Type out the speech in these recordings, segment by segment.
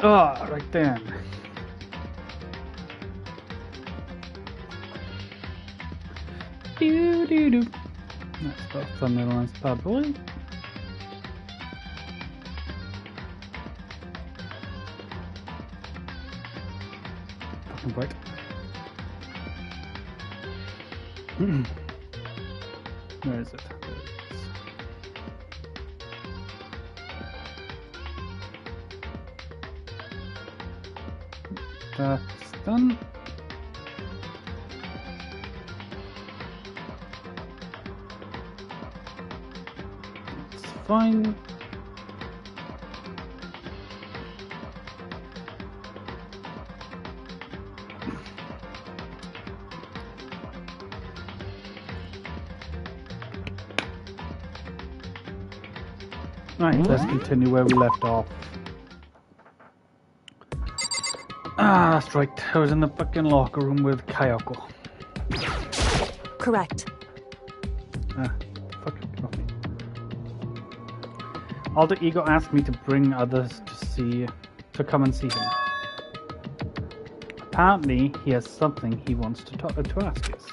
Oh, right then. Do do do. That's about thumbnail on bad boy. Fucking bright. Where is it? That's done. It's fine. Right, let's continue where we left off. Ah, that's right. I was in the fucking locker room with Kayako. Correct. Ah, fucking okay. Alter Ego asked me to bring others to come and see him. Apparently, he has something he wants to ask us.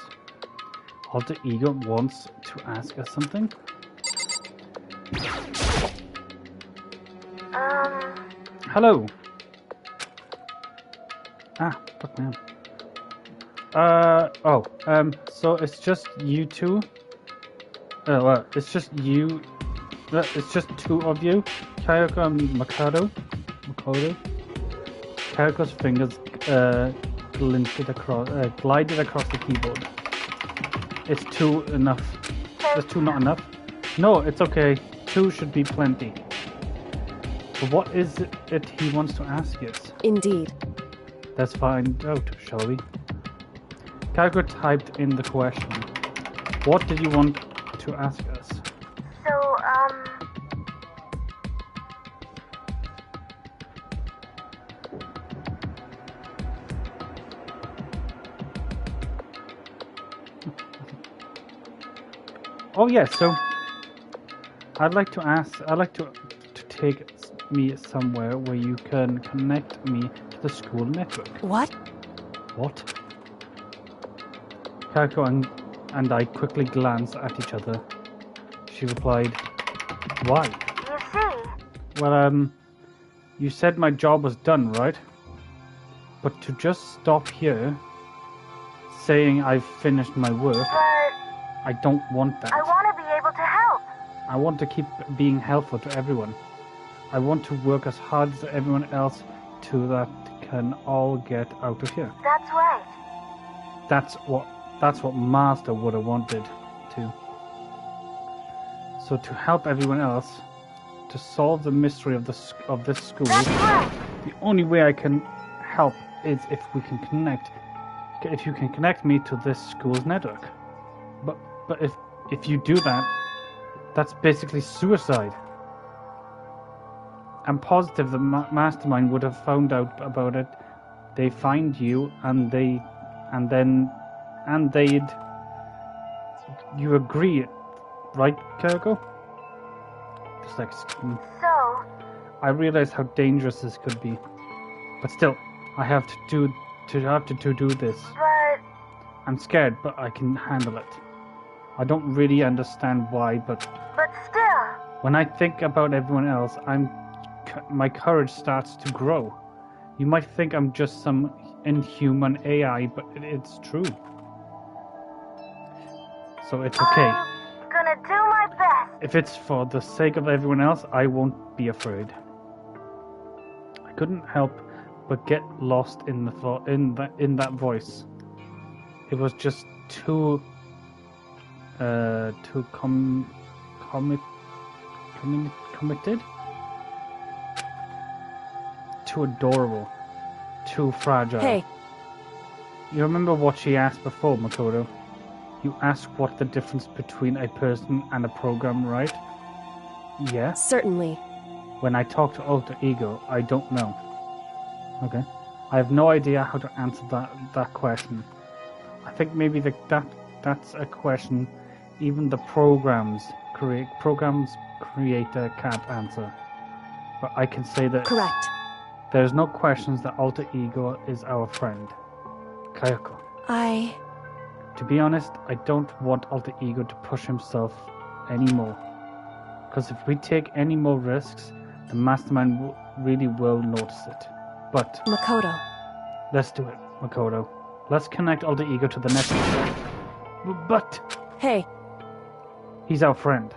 Alter Ego wants to ask us something? Hello. Ah, fuck man. So it's just you two? It's just you. It's just two of you? Kayako and Makoto? Kayako's fingers glided across the keyboard. It's two enough. Is two not enough? No, it's okay. Two should be plenty. But what is it he wants to ask us? Indeed. Let's find out, shall we? Kayako typed in the question. What did you want to ask us? So, Oh yeah, so I'd like to take me somewhere where you can connect me to the school network. What? What? Kayako and I quickly glanced at each other. She replied, "Why?" you see, Well, you said my job was done, right? But to just stop here, saying I've finished my work, but I don't want that. I want to be able to help. I want to keep being helpful to everyone. I want to work as hard as everyone else to that can all get out of here. That's right. That's what Master would have wanted to. So to help everyone else, to solve the mystery of this school, That's right. the only way I can help is if you can connect me to this school's network. But if you do that, that's basically suicide. I'm positive the mastermind would have found out about it. They find you you agree, right, Kayako? Just like, So, I realize how dangerous this could be, but still, I have to do this. but I'm scared, but I can handle it. I don't really understand why, but still, when I think about everyone else, my courage starts to grow. You might think I'm just some inhuman AI, but it's true. So it's okay. I'm gonna do my best. If it's for the sake of everyone else, I won't be afraid. I couldn't help but get lost in that voice. It was just too committed, too adorable, too fragile. Hey. You remember what she asked before, Makoto? You asked what the difference between a person and a program, right? Yeah? Certainly. When I talk to Alter Ego, I don't know. Okay. I have no idea how to answer that question. I think maybe that's a question even the programs creator can't answer. But I can say that Correct. There's no questions that Alter Ego is our friend. Kayako. To be honest, I don't want Alter Ego to push himself anymore. Because if we take any more risks, the Mastermind really will notice it. But... Makoto. Let's do it, Makoto. Let's connect Alter Ego to the network. But... Hey. He's our friend.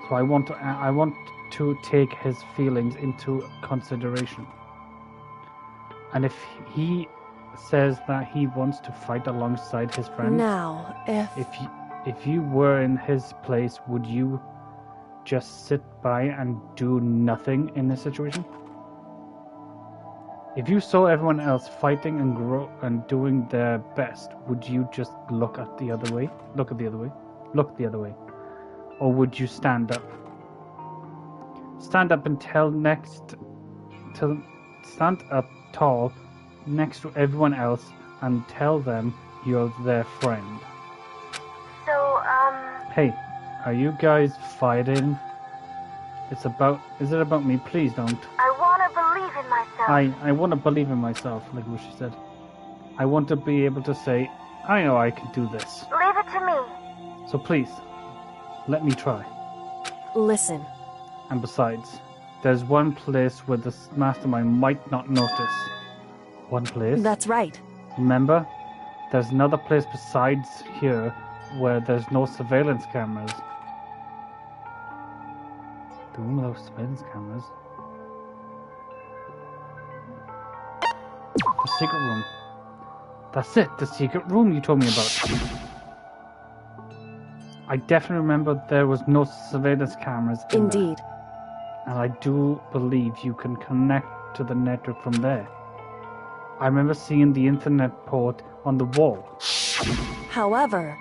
So I want to take his feelings into consideration. And if he says that he wants to fight alongside his friend... Now, If you were in his place, would you just sit by and do nothing in this situation? If you saw everyone else fighting and doing their best, would you just look the other way? Or would you stand up? Stand up tall next to everyone else and tell them you're their friend. So, Hey, are you guys fighting? Is it about me? Please don't. I want to believe in myself. I want to believe in myself, like what she said. I want to be able to say, I know I can do this. Leave it to me. So please, let me try. listen. And besides, there's one place where the Mastermind might not notice. One place? That's right. Remember? There's another place besides here where there's no surveillance cameras. The room without surveillance cameras? The secret room. That's it, the secret room you told me about. I definitely remember there was no surveillance cameras in Indeed. there. And I do believe you can connect to the network from there. I remember seeing the internet port on the wall. However,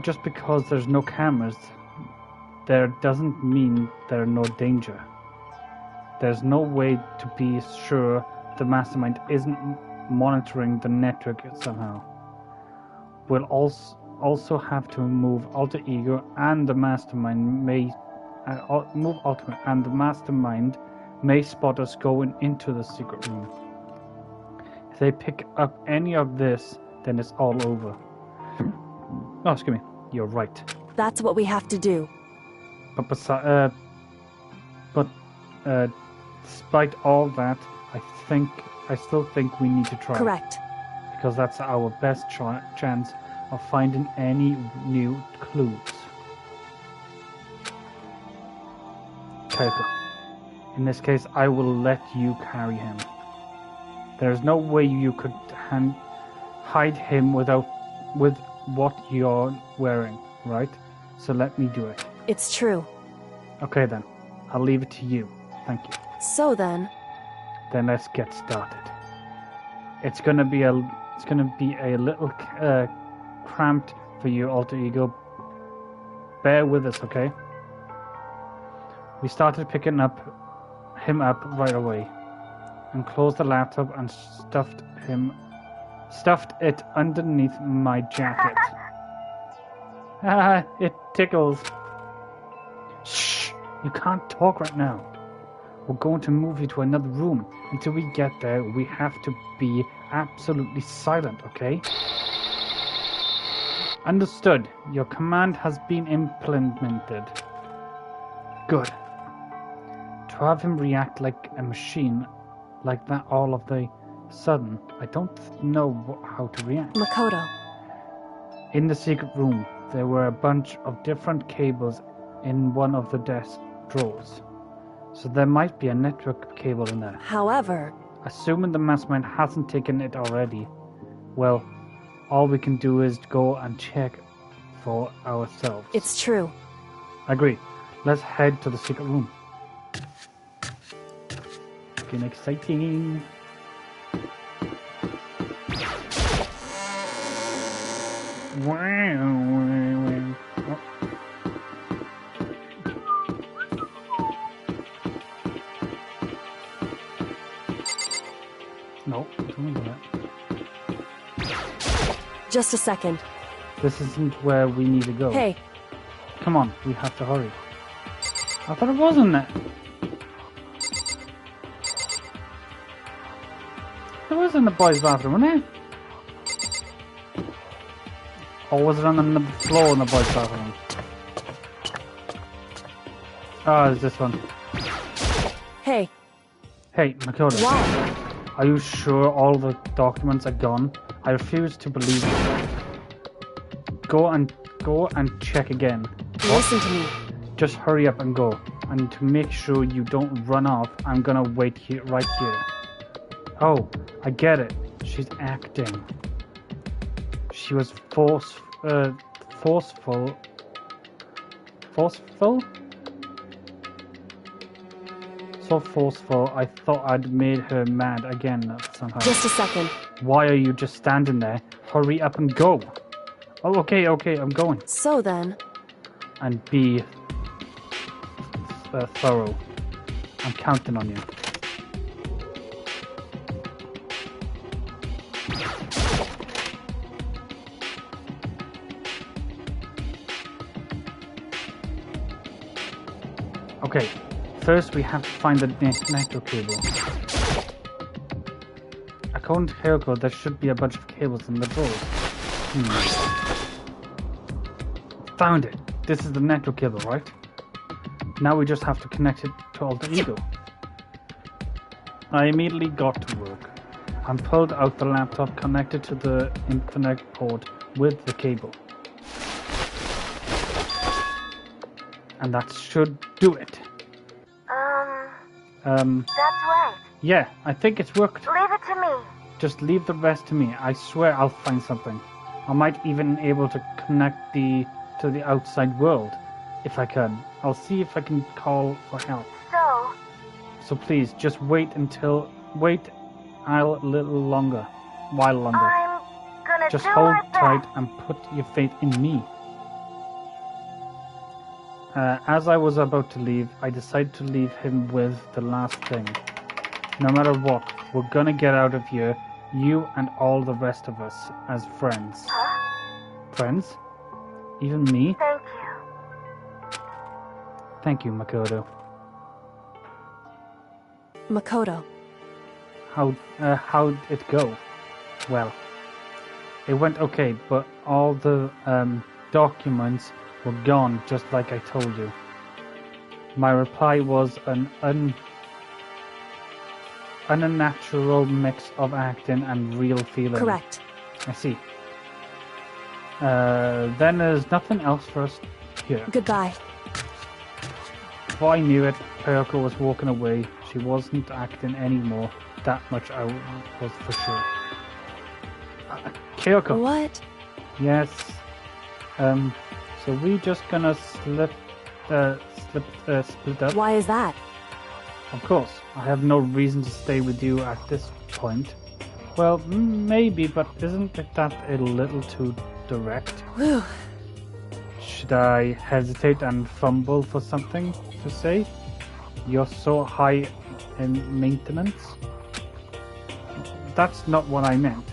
Just because there's no cameras, there doesn't mean there are no danger. There's no way to be sure the Mastermind isn't monitoring the network somehow. We'll also have to move Alter Ego, and the Mastermind may spot us going into the secret room. If they pick up any of this, then it's all over. Oh, excuse me. You're right. that's what we have to do. But despite all that, I still think we need to try. Correct. Because that's our best chance of finding any new clues. Keiko, in this case, I will let you carry him. There's no way you could hide him with what you're wearing, right? So let me do it. It's true. Okay then, I'll leave it to you. Thank you. So then, Then let's get started. It's gonna be a little cramped for you, Alter Ego. Bear with us, okay? We started picking him up right away, and closed the laptop and stuffed it underneath my jacket. It tickles. Shh! You can't talk right now. We're going to move you to another room. Until we get there, we have to be absolutely silent, okay? Understood. Your command has been implemented. Good. To have him react like a machine, like that all of the sudden, I don't know how to react. Makoto. In the secret room, there were a bunch of different cables in one of the desk drawers. So there might be a network cable in there. However, Assuming the Mastermind hasn't taken it already, well, all we can do is go and check for ourselves. it's true. Agree. Let's head to the secret room. Looking exciting. Wow. Oh. No, don't do that. Just a second. This isn't where we need to go. Hey, Come on, we have to hurry. I thought it wasn't that. It was in the boys' bathroom, wasn't it? Or was it on the floor in the boys' bathroom? Oh, it's this one. Hey, Hey, Makoto. why? Are you sure all the documents are gone? I refuse to believe you. Go and check again. Listen to me. Just hurry up and go. And to make sure you don't run off, I'm gonna wait here, right here. Oh, I get it. She's acting. She was forceful. Forceful? So forceful, I thought I'd made her mad again somehow. Just a second. Why are you just standing there? Hurry up and go. Oh, okay, I'm going. So then, And be thorough. I'm counting on you. Okay, first we have to find the network cable. According to Hiroko, there should be a bunch of cables in the drawers. Found it! This is the network cable, right? Now we just have to connect it to Alter Ego. I immediately got to work and pulled out the laptop connected to the Ethernet port with the cable. And that should do it. That's right. Yeah, I think it's worked. Leave it to me. Just leave the rest to me. I swear I'll find something. I might even able to connect to the outside world. If I can. I'll see if I can call for help. So please, just wait a little longer. While longer. I'm gonna Just do hold my tight best. and put your faith in me. As I was about to leave, I decided to leave him with the last thing. No matter what, we're gonna get out of here, you and all the rest of us, as friends. Huh? Friends? Even me? Thank you. Thank you, Makoto. Makoto. How'd it go? Well, it went okay, but all the documents were gone, just like I told you. My reply was an unnatural mix of acting and real feeling. Correct. I see. Then there's nothing else for us here. Goodbye. Before I knew it, Hiroko was walking away. She wasn't acting anymore. That much I was for sure. Hiroko. What? Yes. So we just gonna split up. Why is that? Of course, I have no reason to stay with you at this point. Well, maybe, but isn't that a little too direct? Whew. Should I hesitate and fumble for something to say? You're so high in maintenance? That's not what I meant.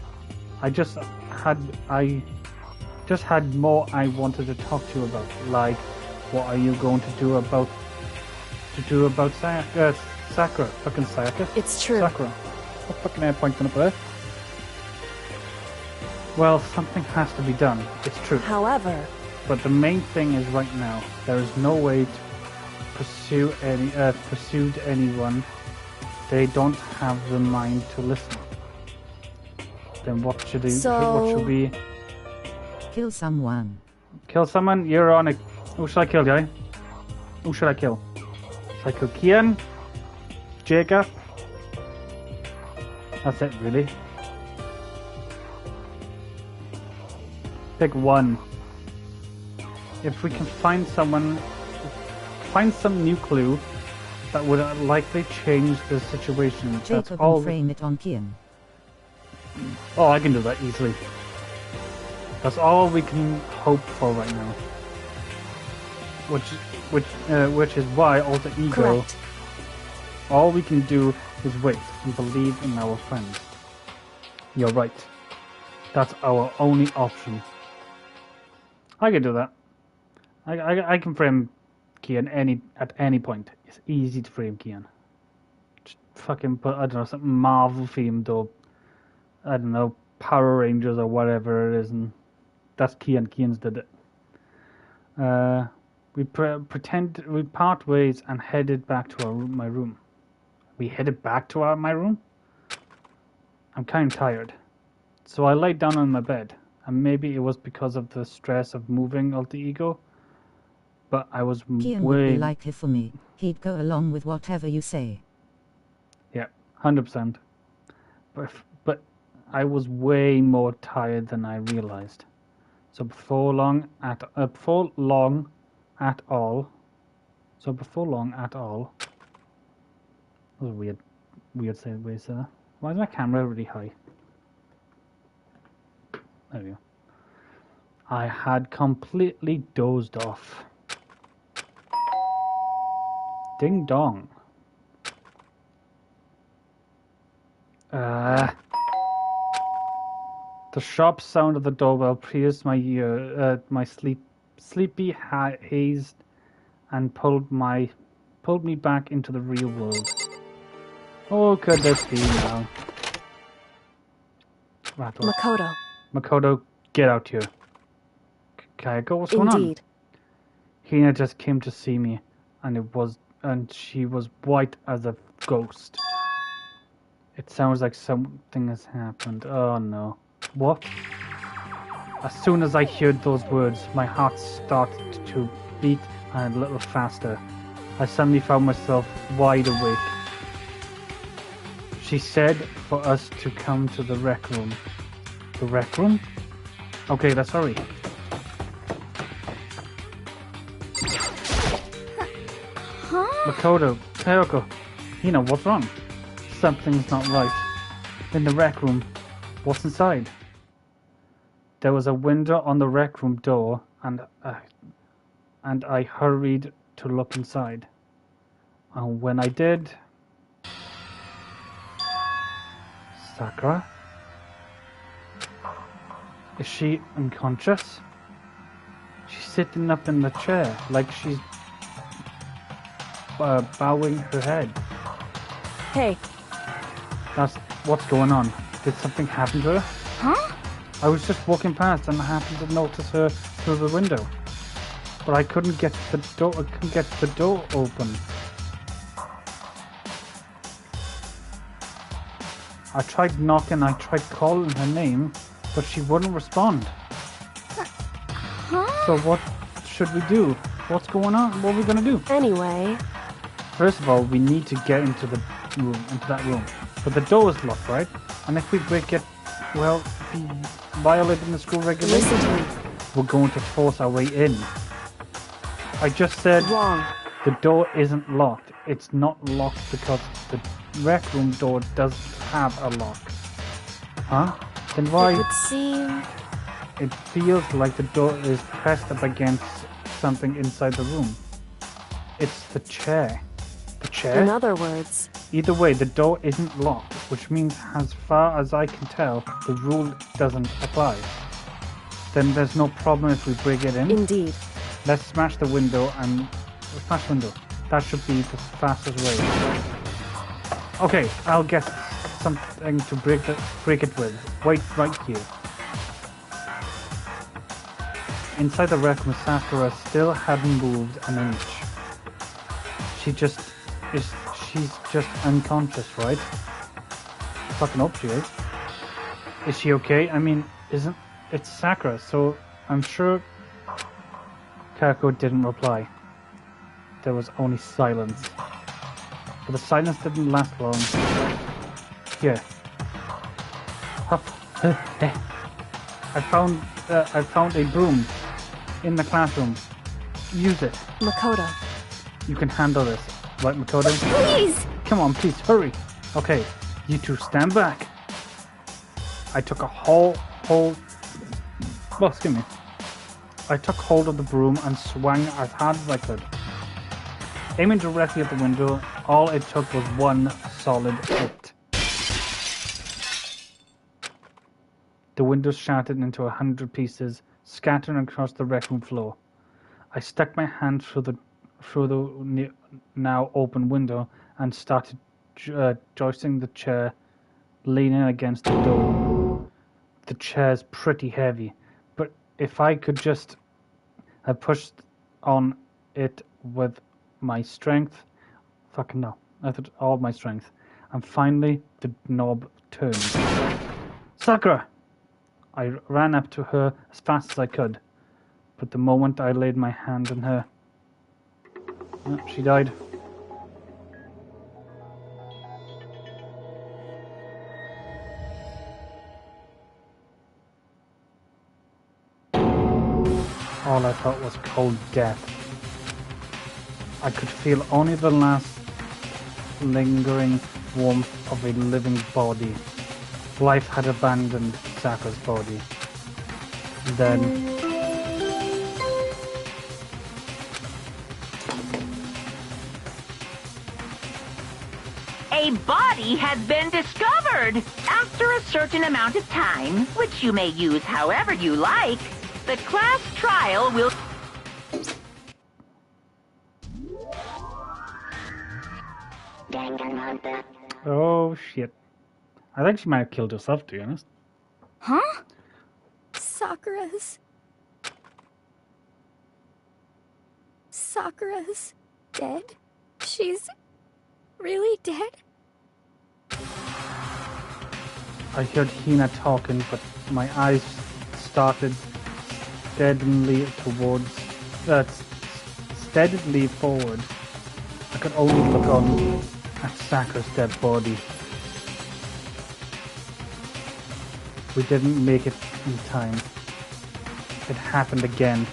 I just had more I wanted to talk to you about. Like, what are you going to do about Sakura? Fucking Sayaka? It's true. Sakura. What fucking air pointing up there? Well, something has to be done. It's true. However, But the main thing is right now, there is no way to pursue anyone. They don't have the mind to listen. Then what should we Kill someone. kill someone? You're on it. Who should I kill, guy? Who should I kill? Should I kill Kian? Jacob? That's it, really. Pick one. If we can find some new clue that would likely change the situation. That's Jacob all. and frame it on Kian. Oh, I can do that easily. That's all we can hope for right now. Which is why Alter Ego. correct. All we can do is wait and believe in our friends. You're right. That's our only option. I can do that. I can frame Kian at any point. It's easy to frame Kian. Just fucking put, I don't know, something Marvel themed or I don't know, Power Rangers or whatever it is, and that's Keans did it. We pretend we part ways and headed back to my room. We headed back to my room? I'm kind of tired. So I lay down on my bed, and maybe it was because of the stress of moving alter ego, but I was Kian would be like Hifumi. He'd go along with whatever you say. Yeah, 100%. But I was way more tired than I realized. So before long at all. That was a weird way to say that. Why is my camera really high? There we go. I had completely dozed off. Ding dong. The sharp sound of the doorbell pierced my ear, my sleepy, hazed, and pulled me back into the real world. Oh, could this be now? Rattle. Makoto. Makoto, get out here. Kayako, what's going on? Indeed. Hina just came to see me, and she was white as a ghost. It sounds like something has happened. Oh no. What? As soon as I heard those words, my heart started to beat a little faster. I suddenly found myself wide awake. She said for us to come to the rec room. The rec room? Okay, let's hurry. Makoto, Kayako, Hina, what's wrong? Something's not right. In the rec room. What's inside? There was a window on the rec room door, and I hurried to look inside. And when I did... Sakura? Is she unconscious? She's sitting up in the chair, like she's bowing her head. Hey. That's what's going on. Did something happen to her? Huh? I was just walking past and I happened to notice her through the window. But I couldn't get the door open. I tried knocking, I tried calling her name, but she wouldn't respond. Huh? So what should we do? What's going on? What are we gonna do? Anyway. First of all, we need to get into that room. But the door is locked, right? And if we break it, well, be violating the school regulations. Listen to me. We're going to force our way in. I just said Wrong. the door isn't locked. It's not locked because the rec room door doesn't have a lock. Huh? Then why? It would seem... It feels like the door is pressed up against something inside the room. It's the chair. The chair? In other words... Either way, the door isn't locked, which means as far as I can tell, the rule doesn't apply. Then there's no problem if we break it in. Indeed. Let's smash the window and... Smash window. That should be the fastest way. Okay, I'll get something to break it with. Wait right here. Inside the rec room, Sakura still hadn't moved an inch. She's just unconscious, right? Fucking hope she is. Is she okay? I mean, it's Sakura, so I'm sure... Kako didn't reply. There was only silence. But the silence didn't last long. Here. I found a broom in the classroom. Use it. Makoto. You can handle this. Right, Makoto? Please! Come on, please, hurry. Okay, you two stand back. I took well, excuse me. I took hold of the broom and swung as hard as I could. Aiming directly at the window, all it took was one solid hit. The window shattered into 100 pieces, scattering across the rec room floor. I stuck my hand through the now open window and started joisting the chair, leaning against the door. the chair's pretty heavy, but if I could just have pushed on it with my strength, fucking no, with all my strength, and finally the knob turned. Sakura! I ran up to her as fast as I could, but the moment I laid my hand on her, she died. All I felt was cold death. I could feel only the last lingering warmth of a living body. Life had abandoned Sakura's body. Then a body has been discovered. After a certain amount of time, which you may use however you like, the class trial will... Danganronpa. oh shit. I think she might have killed herself, to be honest. Huh? Sakura's dead? She's really dead? I heard Hina talking, but my eyes started steadily steadily forward. I could only look on at Sakura's dead body. We didn't make it in time. It happened again.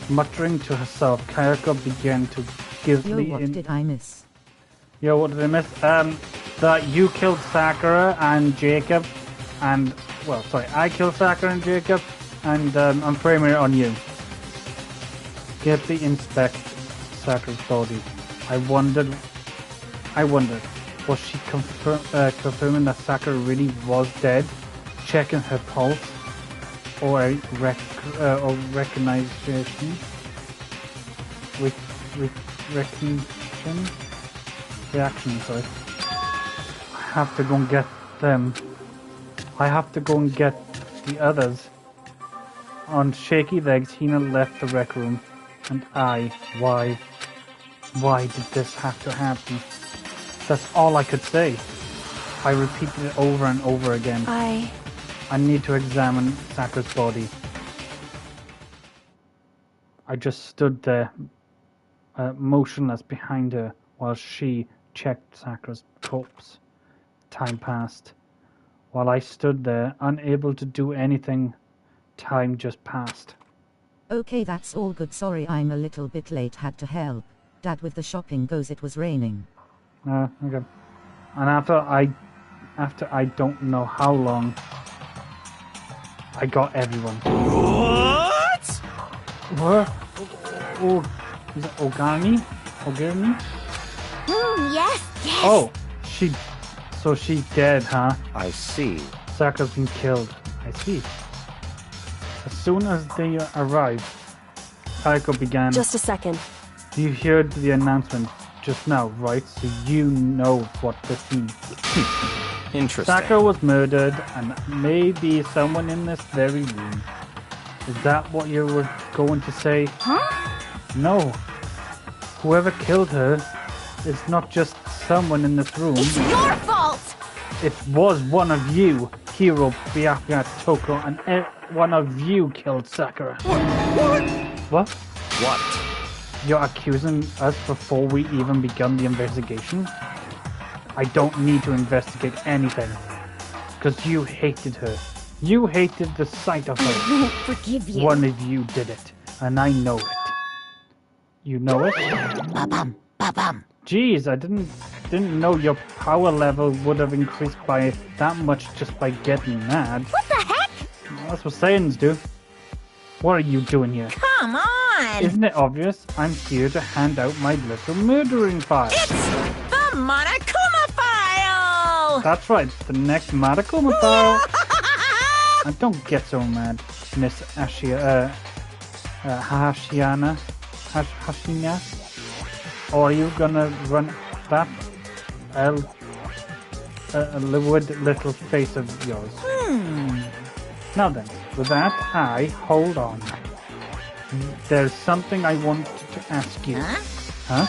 Muttering to herself, Kayako began to give Yo, me what did I miss? Yo, what did I miss? That you killed Sakura and Jacob, and well, sorry, I killed Sakura and Jacob, and I'm framing it on you. Carefully inspect Sakura's body. I wondered, was she confirming that Sakura really was dead? Checking her pulse, or a recognition? Reaction, sorry. I have to go and get them. I have to go and get the others. On shaky legs, Hina left the rec room, and why did this have to happen? That's all I could say. I repeated it over and over again. I need to examine Sakura's body. I just stood there, motionless behind her, while she checked Sakura's corpse. Time passed. While I stood there, unable to do anything, time just passed. Okay, that's all good. Sorry I'm a little bit late, had to help Dad with the shopping goes it was raining. Okay. And after I don't know how long, I got everyone. What? What? Oh, is it Ogani? Ogani? Yes. Oh, so she's dead, huh? I see. Sakura's been killed. I see. As soon as they arrived, Kayako began. Just a second. You heard the announcement just now, right? So you know what this means. Interesting. Sakura was murdered, and maybe someone in this very room. Is that what you were going to say? Huh? No. Whoever killed her is not just someone in this room. It's your fault! It was one of you, Hiro, Byakuya, Toko, and one of you killed Sakura. What? What? You're accusing us before we even begun the investigation? I don't need to investigate anything. Because you hated her. You hated the sight of her. I won't forgive you. One of you did it, and I know it. You know it? Ba-bum, ba-bum. Jeez, I didn't know your power level would have increased by that much just by getting mad. What the heck? That's what Saiyans do. What are you doing here? Come on! Isn't it obvious? I'm here to hand out my little murdering file. It's the Monokuma file! That's right, the next Monokuma file. And don't get so mad, Miss Hashina. Or are you gonna run that liquid little face of yours? Now then, with that, hold on. There's something I wanted to ask you. Huh?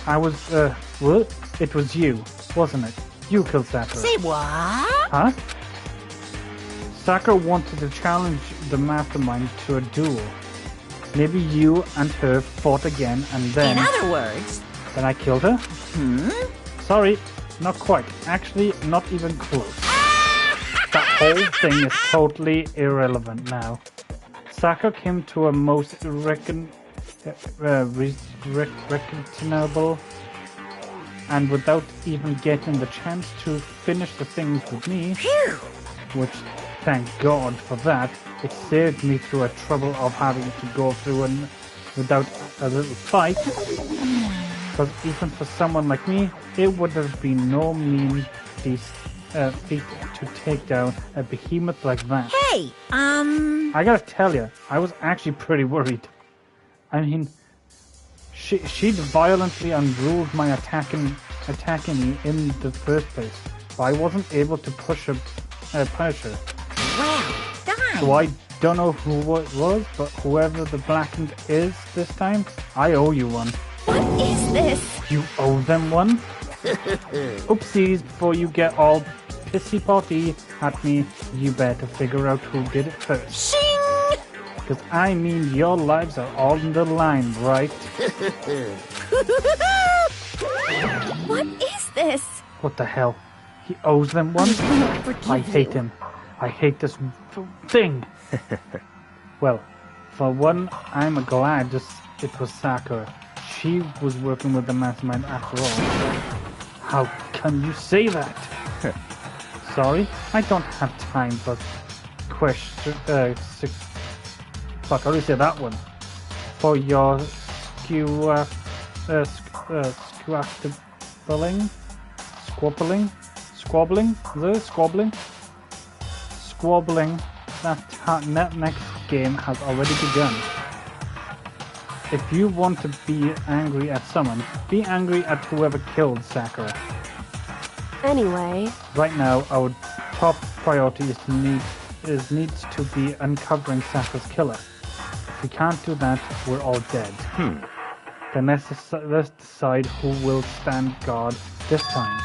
I was, what? It was you, wasn't it? You killed Sakura. Say what? Huh? Sakura wanted to challenge the mastermind to a duel. Maybe you and her fought again and then... In other words... Then I killed her? Sorry, not quite. Actually, not even close. That whole thing is totally irrelevant now. Sakura came to a most recognizable and without even getting the chance to finish the things with me, which, thank God for that, it saved me through a trouble of having to go through and without a little fight. Because even for someone like me, it would have been no mean feat to take down a behemoth like that. Hey, I gotta tell you, I was actually pretty worried. I mean, she'd violently unruled my attacking me in the first place, but I wasn't able to punish her. well done. So I don't know who it was, but whoever the blackened is this time, I owe you one. What is this? You owe them one? Oopsies, before you get all pissy-potty at me, you better figure out who did it first. Shing! Because I mean, your lives are all in the line, right? What is this? What the hell? He owes them one? Forgive I hate you. him. I hate this thing. Well, for one, I'm glad it was Sakura. She was working with the mastermind after all. How can you say that? Sorry, I don't have time for question. Fuck, I already said that one. For your squabbling. That next game has already begun. If you want to be angry at someone, be angry at whoever killed Sakura. Anyway, Right now, our top priority needs to be uncovering Sakura's killer. If we can't do that, we're all dead. Then let's decide who will stand guard this time.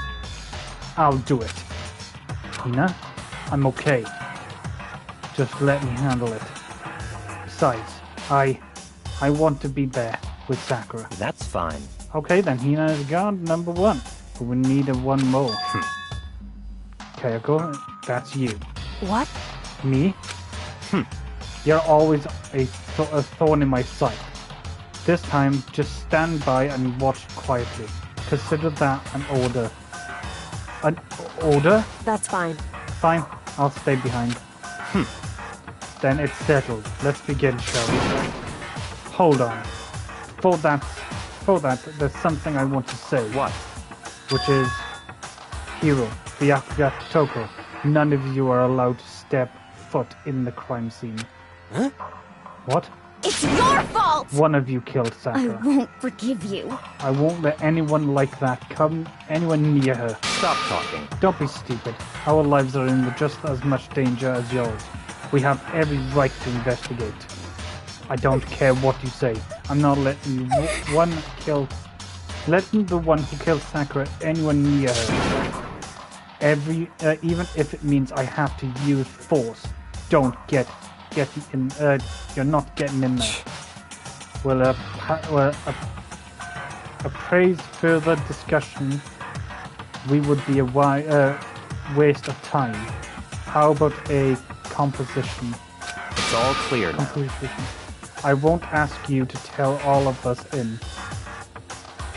I'll do it. Hina, I'm okay. Just let me handle it. Besides, I want to be there with Sakura. That's fine. Okay, then Hina is guard number one. But we need one more. Kayako, that's you. what? Me? You're always a thorn in my side. This time, just stand by and watch quietly. Consider that an order. An order? That's fine. Fine, I'll stay behind. Then it's settled. Let's begin, shall we? Hold on. For that, there's something I want to say. What? Which is, Hiro, Byakuya, Toko, none of you are allowed to step foot in the crime scene. Huh? What? It's your fault! One of you killed I Sakura. won't forgive you. I won't let anyone like that come anywhere near her. Stop talking. Don't be stupid. Our lives are in just as much danger as yours. We have every right to investigate. I don't care what you say. I'm not letting the one who killed Sakura anywhere near her. Even if it means I have to use force. Don't get in. You're not getting in there. Well, appraise further discussion. We would be a waste of time. How about a composition? It's all clear now. Composition. I won't ask you to tell all of us in.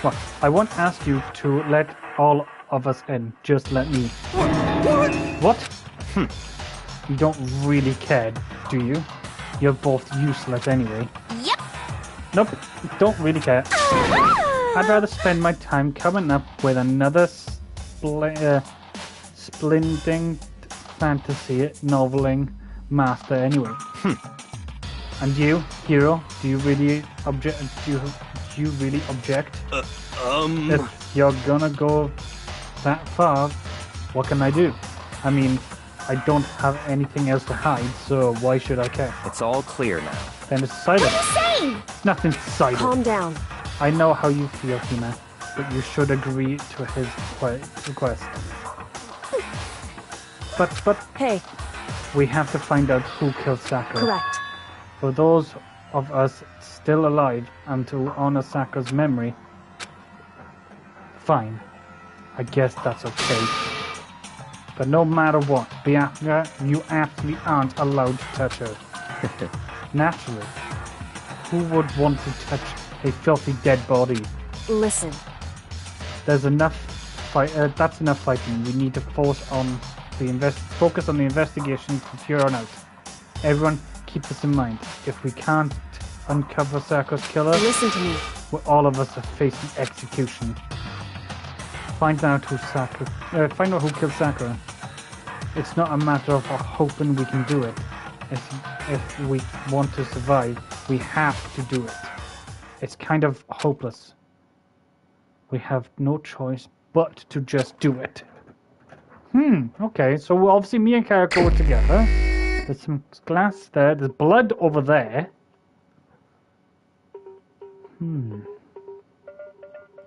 Well, I won't ask you to let all of us in. Just let me. What? You don't really care, do you? You're both useless anyway. Yep. Nope, don't really care. I'd rather spend my time coming up with another splendid fantasy noveling master anyway. And you, Hiro, do you really object? Do you really object? If you're gonna go that far, what can I do? I mean, I don't have anything else to hide, so why should I care? It's all clear now. Then it's decided. What are you saying? Nothing's decided. Calm down. I know how you feel, Hina, but you should agree to his request. But Hey, we have to find out who killed Sakura. correct. For those of us still alive and to honor Sakura's memory, fine. I guess that's okay. But no matter what, Bianca, you absolutely aren't allowed to touch her. Naturally. Who would want to touch a filthy dead body? Listen, There's enough fight. That's enough fighting. We need to focus on the investigation from here on out. Everyone, keep this in mind. If we can't uncover Sakura's killer, listen to me. all of us are facing execution. Find out who killed Sakura. It's not a matter of hoping we can do it. If we want to survive, we have to do it. It's kind of hopeless. We have no choice but to just do it. Okay, so obviously me and Kara go together. There's some glass there. There's blood over there.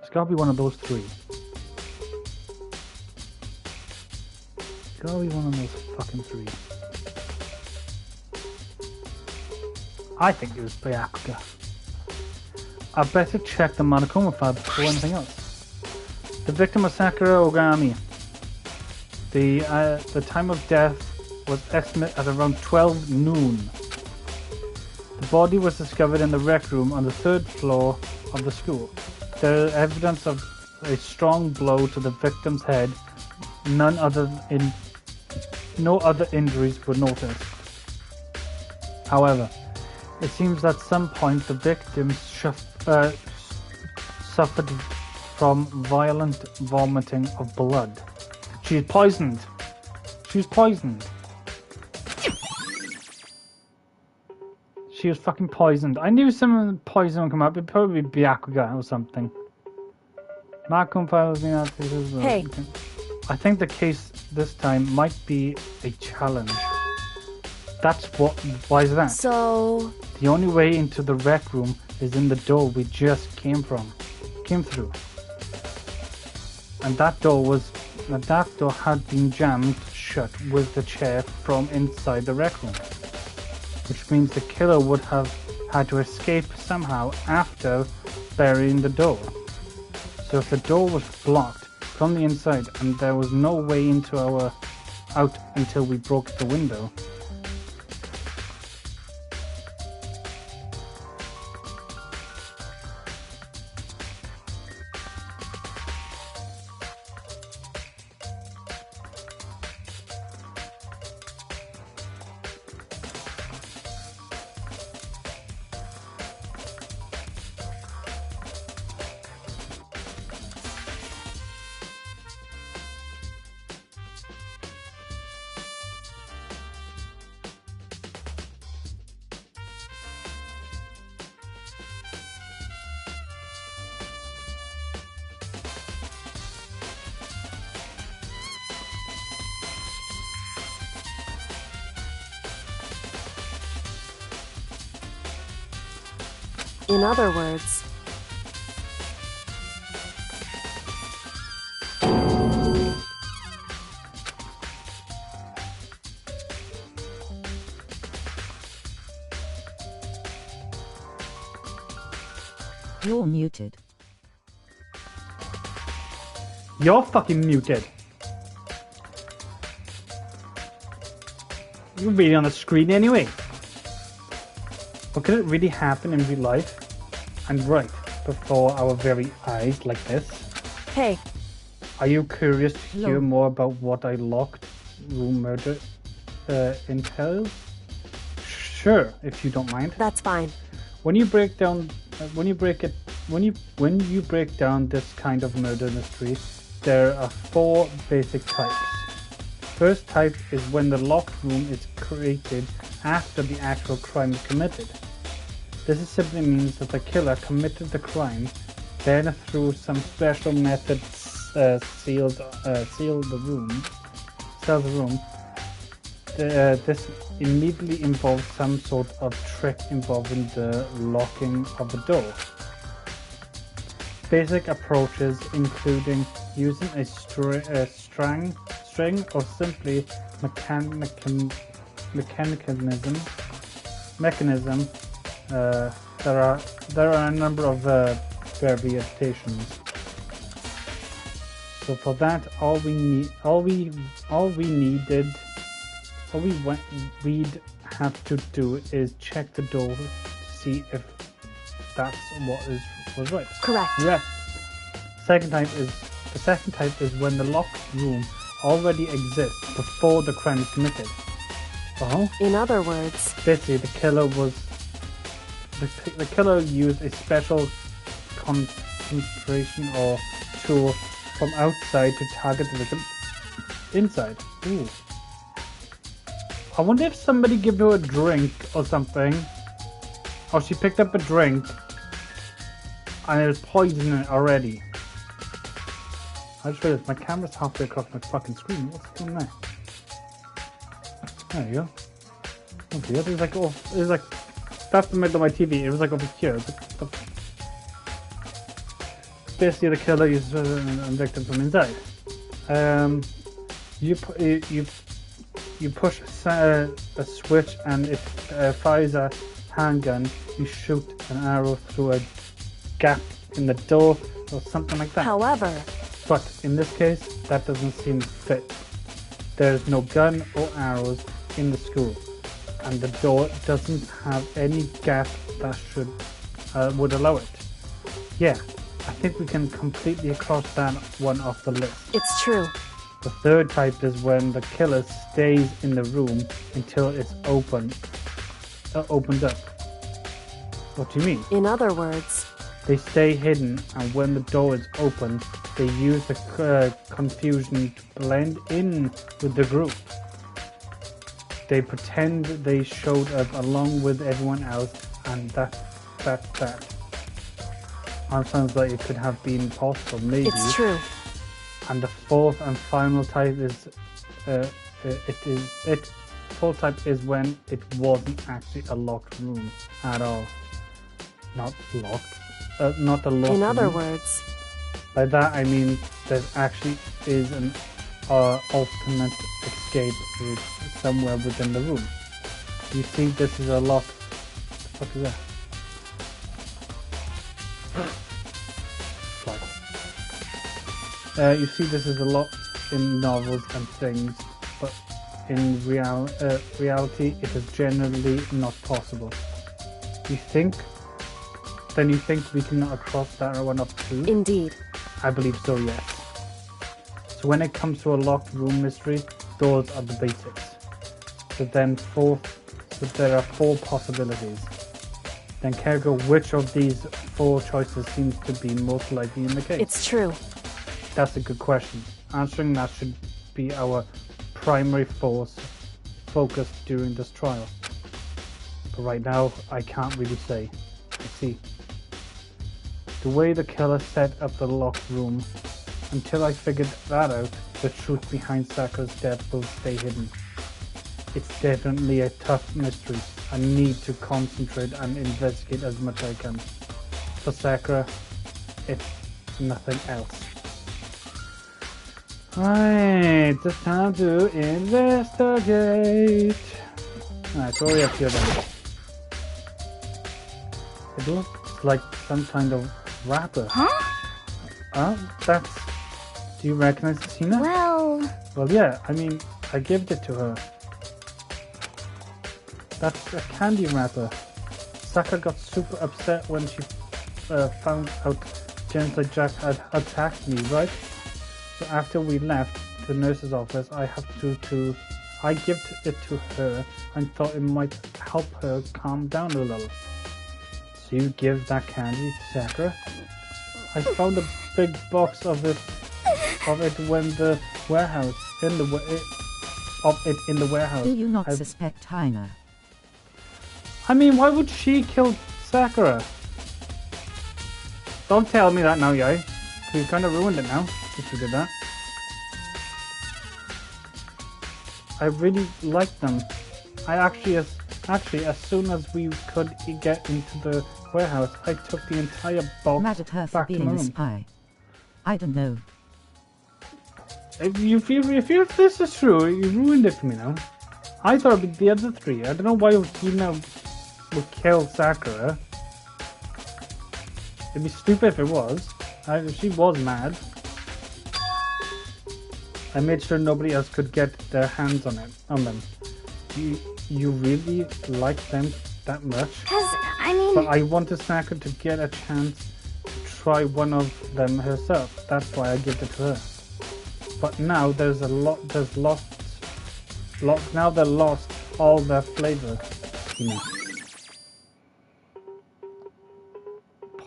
It's gotta be one of those three. It's gotta be one of those fucking three. I think it was Byakuya. I better check the Monokuma file before anything else. The victim was Sakura Ogami. The time of death was estimated at around 12 noon. The body was discovered in the rec room on the 3rd floor of the school. There is evidence of a strong blow to the victim's head. No other injuries were noticed. However, it seems at some point the victim suffered from violent vomiting of blood. She's poisoned. She's poisoned. She was fucking poisoned. I knew some poison would come up. It'd probably be Byakuya or something. Markham file has been out. Hey. I think the case this time might be a challenge. That's what. Why is that? So, The only way into the rec room is in the door we just came through. And that door had been jammed shut with the chair from inside the rec room. Which means the killer would have had to escape somehow after burying the door. So if the door was blocked from the inside and there was no way out until we broke the window, in other words, You're muted. you're fucking muted. You're reading on the screen anyway. But could it really happen in real life? And right before our very eyes like this? hey, Are you curious to hear Hello. more about what a locked room murder entails? Sure, if you don't mind. that's fine. When you break down this kind of murder mystery, there are 4 basic types. First type is when the locked room is created after the actual crime is committed. This simply means that the killer committed the crime, then through some special method sells the room, this immediately involves some sort of trick involving the locking of a door. Basic approaches including using a string or simply mechanism. There are a number of variations. So for that, we'd have to do is check the door to see if that's what was right. Correct. Yes. The second type is when the locked room already exists before the crime is committed. In other words, Basically, the killer used a special concentration or tool from outside to target the victim inside. Ooh. I wonder if somebody gave her a drink or something. Or she picked up a drink and there's poison in it already. I just realized my camera's halfway across my fucking screen. What's going on there? There you go. Okay, it was like, oh, it was like, that's the middle of my TV. It was like over here. Basically, the killer uses a victim from inside. You push a switch and it fires a handgun. You shoot an arrow through a gap in the door or something like that. however, But in this case, that doesn't seem fit. There's no gun or arrows in the school, and the door doesn't have any gap that would allow it. Yeah, I think we can completely cross that one off the list. it's true. The third type is when the killer stays in the room until it's opened up. What do you mean? In other words, They stay hidden, and when the door is opened, they use the confusion to blend in with the group. They pretend they showed up along with everyone else, and that's that. That sounds like it could have been possible, maybe. it's true. And the fourth and final type is fourth type is when it wasn't actually a locked room at all. Not locked. Not a locked In other room. words, By that I mean there actually is an alternate escape route somewhere within the room. You see, this is a lot. What is that? You see, this is a lot in novels and things, but in reality, it is generally not possible. Then you think we can cross that one up too? indeed. I believe so, yes. So when it comes to a locked room mystery, those are the basics. So there are 4 possibilities. Then Kergo, which of these 4 choices seems to be most likely in the case? It's true. That's a good question. Answering that should be our primary focus during this trial. But right now, I can't really say. Let's see. The way the killer set up the locked room, until I figured that out, the truth behind Sakura's death will stay hidden. It's definitely a tough mystery. I need to concentrate and investigate as much as I can. For Sakura, it's nothing else. Right, it's time to investigate. Alright, so we up here then. It looks like some kind of wrapper. Huh? That's... Do you recognize the scene? Well, Well, yeah, I mean, I gave it to her. That's a candy wrapper. Sakura got super upset when she found out Genocide Jack had attacked me, right? So after we left the nurse's office, I gave it to her and thought it might help her calm down a little. So you give that candy to Sakura? I found a big box of it when the warehouse in the warehouse. Do you not I- suspect Haina? I mean, why would she kill Sakura? Don't tell me that now, Yai. You kind of ruined it now if you did that. I really like them. I actually, as soon as we could get into the warehouse, I took the entire box Mad at her for back to my being a room. spy. I don't know. If this is true, you ruined it for me now. I thought it'd be the other three. I don't know why you now would kill Sakura. It'd be stupid if it was. She was mad. I made sure nobody else could get their hands on them. You really like them that much? 'Cause, I mean... But I wanted Sakura to get a chance to try one of them herself. That's why I gave it to her. But now there's now they lost all their flavor. You know.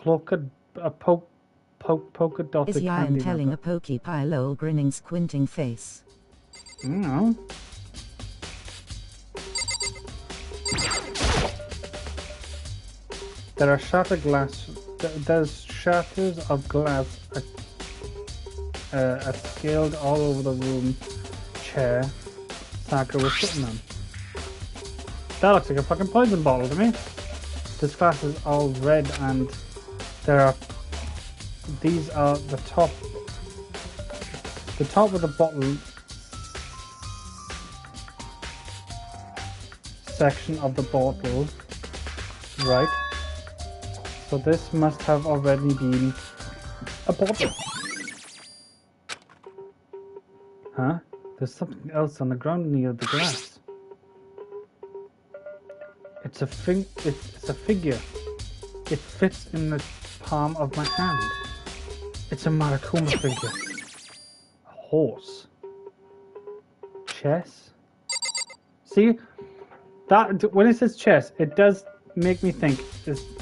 Polka dotted Is Ian candy telling wrapper. a pokey pie lol grinning squinting face? No. There are shattered glass. There's shatters of glass scaled all over the room chair Sakura was sitting on. That looks like a fucking poison bottle to me. This glass is all red and these are the top of the bottle section of the bottle, right? So this must have already been a bottle. Huh? There's something else on the ground near the glass. It's a figure. It fits in the palm of my hand. It's a Marakuma figure. A horse. Chess. See? That when it says chess, it does make me think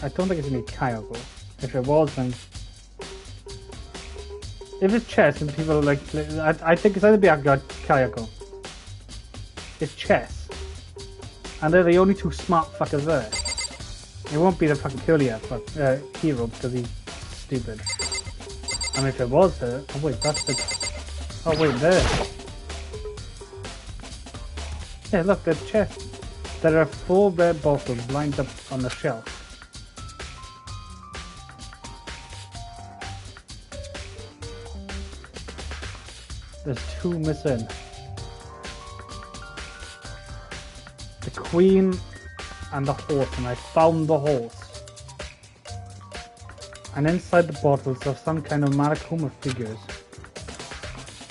I don't think it's gonna be Kayako. If it was, then if it's chess and people like I think it's either be Kayako. It's chess. And they're the only two smart fuckers there. It won't be the fucking Kulia hero because he's stupid. I mean, if it was her, oh wait, that's the. Oh wait, there. Yeah, look, the chest. There are 4 red bottles lined up on the shelf. There's 2 missing. The queen and the horse, and I found the horse. And inside the bottles are some kind of Marakuma figures.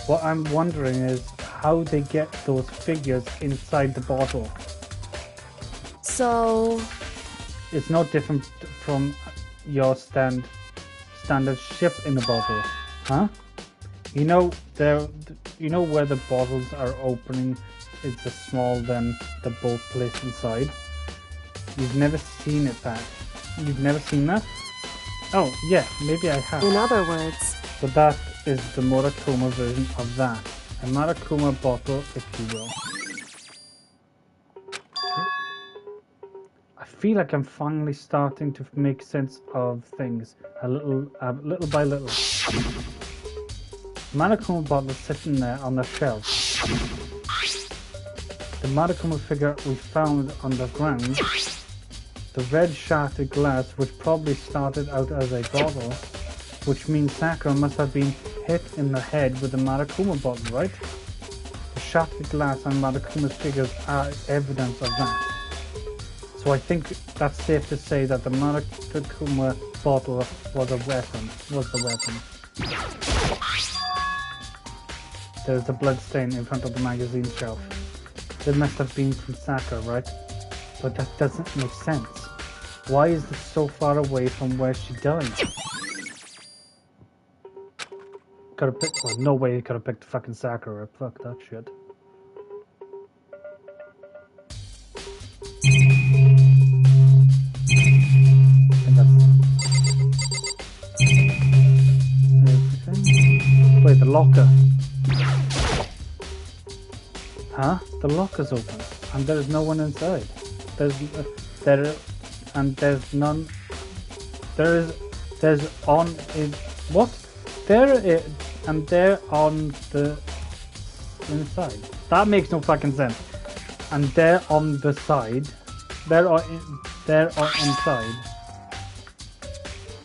What I'm wondering is how they get those figures inside the bottle. So... It's no different from your standard ship in a bottle, huh? You know where the bottles are opening is smaller than the both placed inside. You've never seen it that. You've never seen that? Oh yeah, maybe I have. In other words... So that is the Marakuma version of that. A Marakuma bottle, if you will. I feel like I'm finally starting to make sense of things little by little. Marakuma bottle sitting there on the shelf. The Marakuma figure we found on the ground. The red shattered glass, which probably started out as a bottle, which means Sakura must have been hit in the head with the Marakuma bottle, right? The shattered glass and Marakuma's figures are evidence of that. So I think that's safe to say that the Marakuma bottle was the weapon. There's a blood stain in front of the magazine shelf. It must have been from Sakura, right? But that doesn't make sense. Why is it so far away from where she died? Well, no way he could have picked fucking Sakura. Fuck that shit. Wait, the locker. Huh? The locker's open, and there's no one inside. There's none. There's on it. What? There is, and they're on the inside. That makes no fucking sense. And there on the side, there or inside,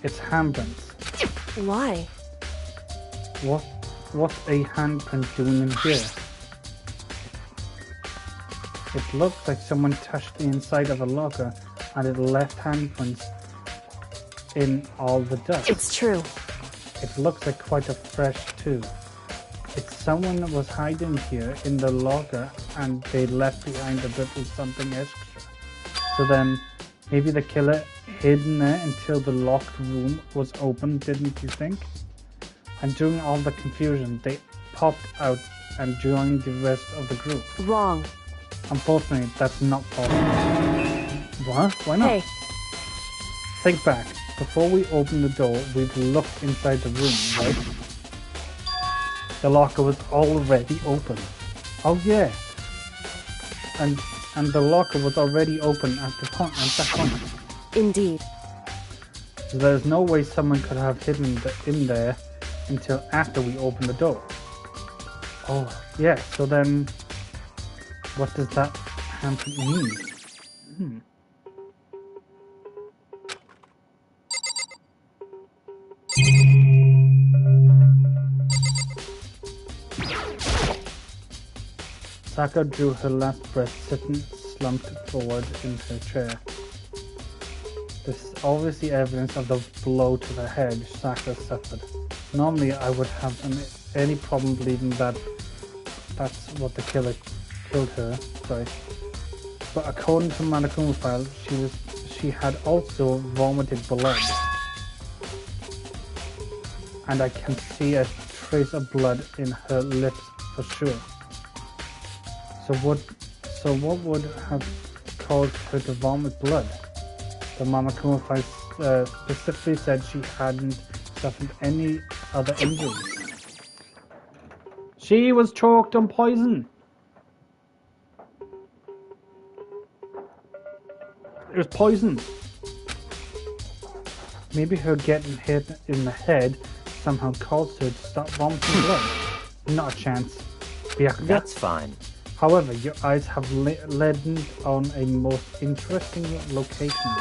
it's handprints. Why? What's a handprint doing in here? It looks like someone touched the inside of a locker and it left handprints in all the dust. It's true. It looks like quite a fresh too. It's someone that was hiding here in the locker and they left behind a little something extra. So then maybe the killer hid in there until the locked room was open, didn't you think? And during all the confusion, they popped out and joined the rest of the group. Wrong. Unfortunately, that's not possible. What? Why not? Hey, Think back. Before we opened the door, we'd looked inside the room, right? The locker was already open. Oh yeah. And the locker was already open at that point. indeed. So there's no way someone could have hidden in there until after we opened the door. Oh, yeah, so then what does that handprint mean? Sakura drew her last breath, sitting slumped forward in her chair. This is obviously evidence of the blow to the head Sakura suffered. Normally I would have any problem believing that that's what the killer killed her, sorry. But according to Manakuma file, she had also vomited blood. And I can see a trace of blood in her lips for sure. So what would have caused her to vomit blood? The Manakuma file specifically said she hadn't suffered any other injuries. She was choked on poison. It was poison. Maybe her getting hit in the head somehow caused her to stop vomiting blood. Not a chance. That's fine. However, your eyes have led on a most interesting location.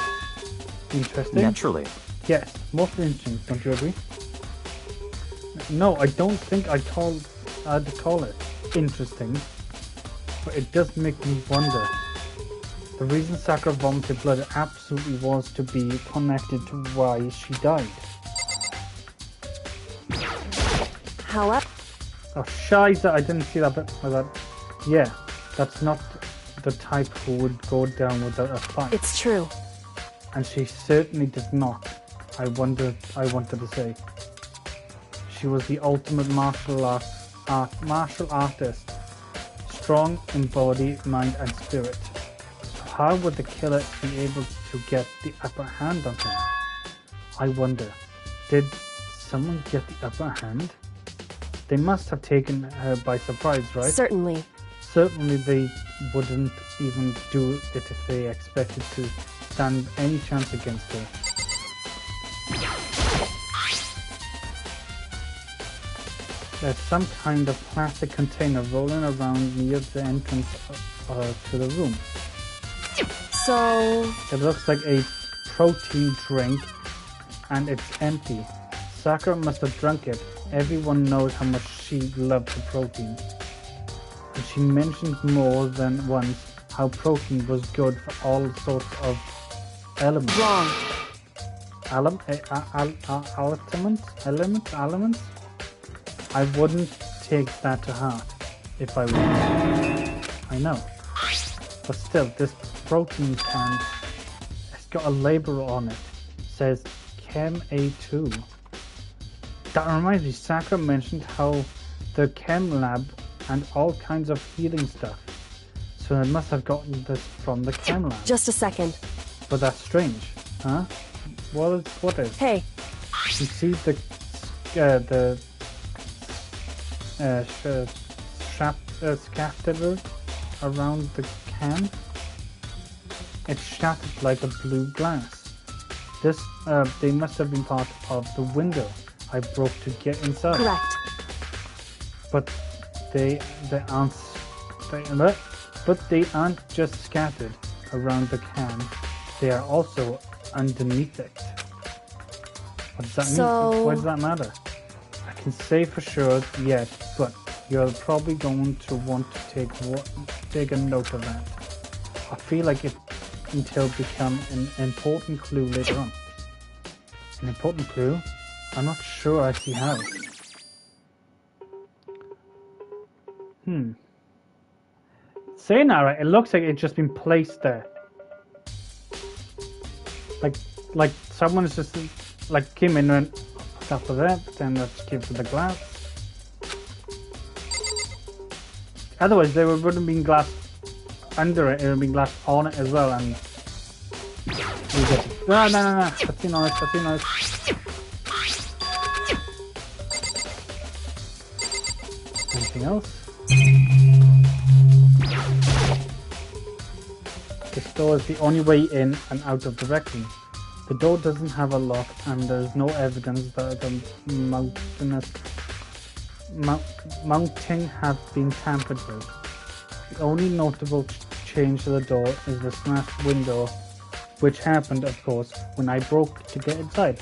Interesting? Naturally. Yes, most interesting, don't you agree? No, I don't think I'd call it interesting, but it does make me wonder. The reason Sakura vomited blood absolutely was to be connected to why she died. However, Oh, shiza, I didn't see that bit like that. Yeah, that's not the type who would go down without a fight. it's true. And she certainly did not. I wanted to say. She was the ultimate martial artist. Strong in body, mind and spirit. So how would the killer be able to get the upper hand on her? I wonder, did someone get the upper hand? They must have taken her by surprise, right? Certainly. Certainly they wouldn't even do it if they expected to stand any chance against her. There's some kind of plastic container rolling around near the entrance to the room. So, It looks like a protein drink and it's empty. Sakura must have drunk it. Everyone knows how much she loved the protein. And she mentioned more than once how protein was good for all sorts of elements. wrong. Elements? I wouldn't take that to heart if I were. I know. But still, this protein can, it's got a label on it. It says Chem A2. That reminds me, Sakura mentioned how the chem lab and all kinds of healing stuff. So they must have gotten this from the chem lab. Just a second. But that's strange, huh? What is? Hey, You see the scatter around the can? It's shattered like a blue glass. This, they must have been part of the window I broke to get inside. correct. But they aren't but they aren't just scattered around the can. They are also underneath it. What does that mean? Why does that matter? I can say for sure yet, but you're probably going to want to take a note of that. I feel like it'll become an important clue later on. An important clue? I'm not sure I see how. Saying that right, it looks like it's just been placed there. Like someone's just like came in and stuff with that, then let's give to the glass. Otherwise there would have been glass under it, it would have been glass on it as well, and you get it. No, that's nice. Anything else? This door is the only way in and out of the rec room. The door doesn't have a lock, and there's no evidence that the mounting have been tampered with. The only notable change to the door is the smashed window, which happened, of course, when I broke to get inside.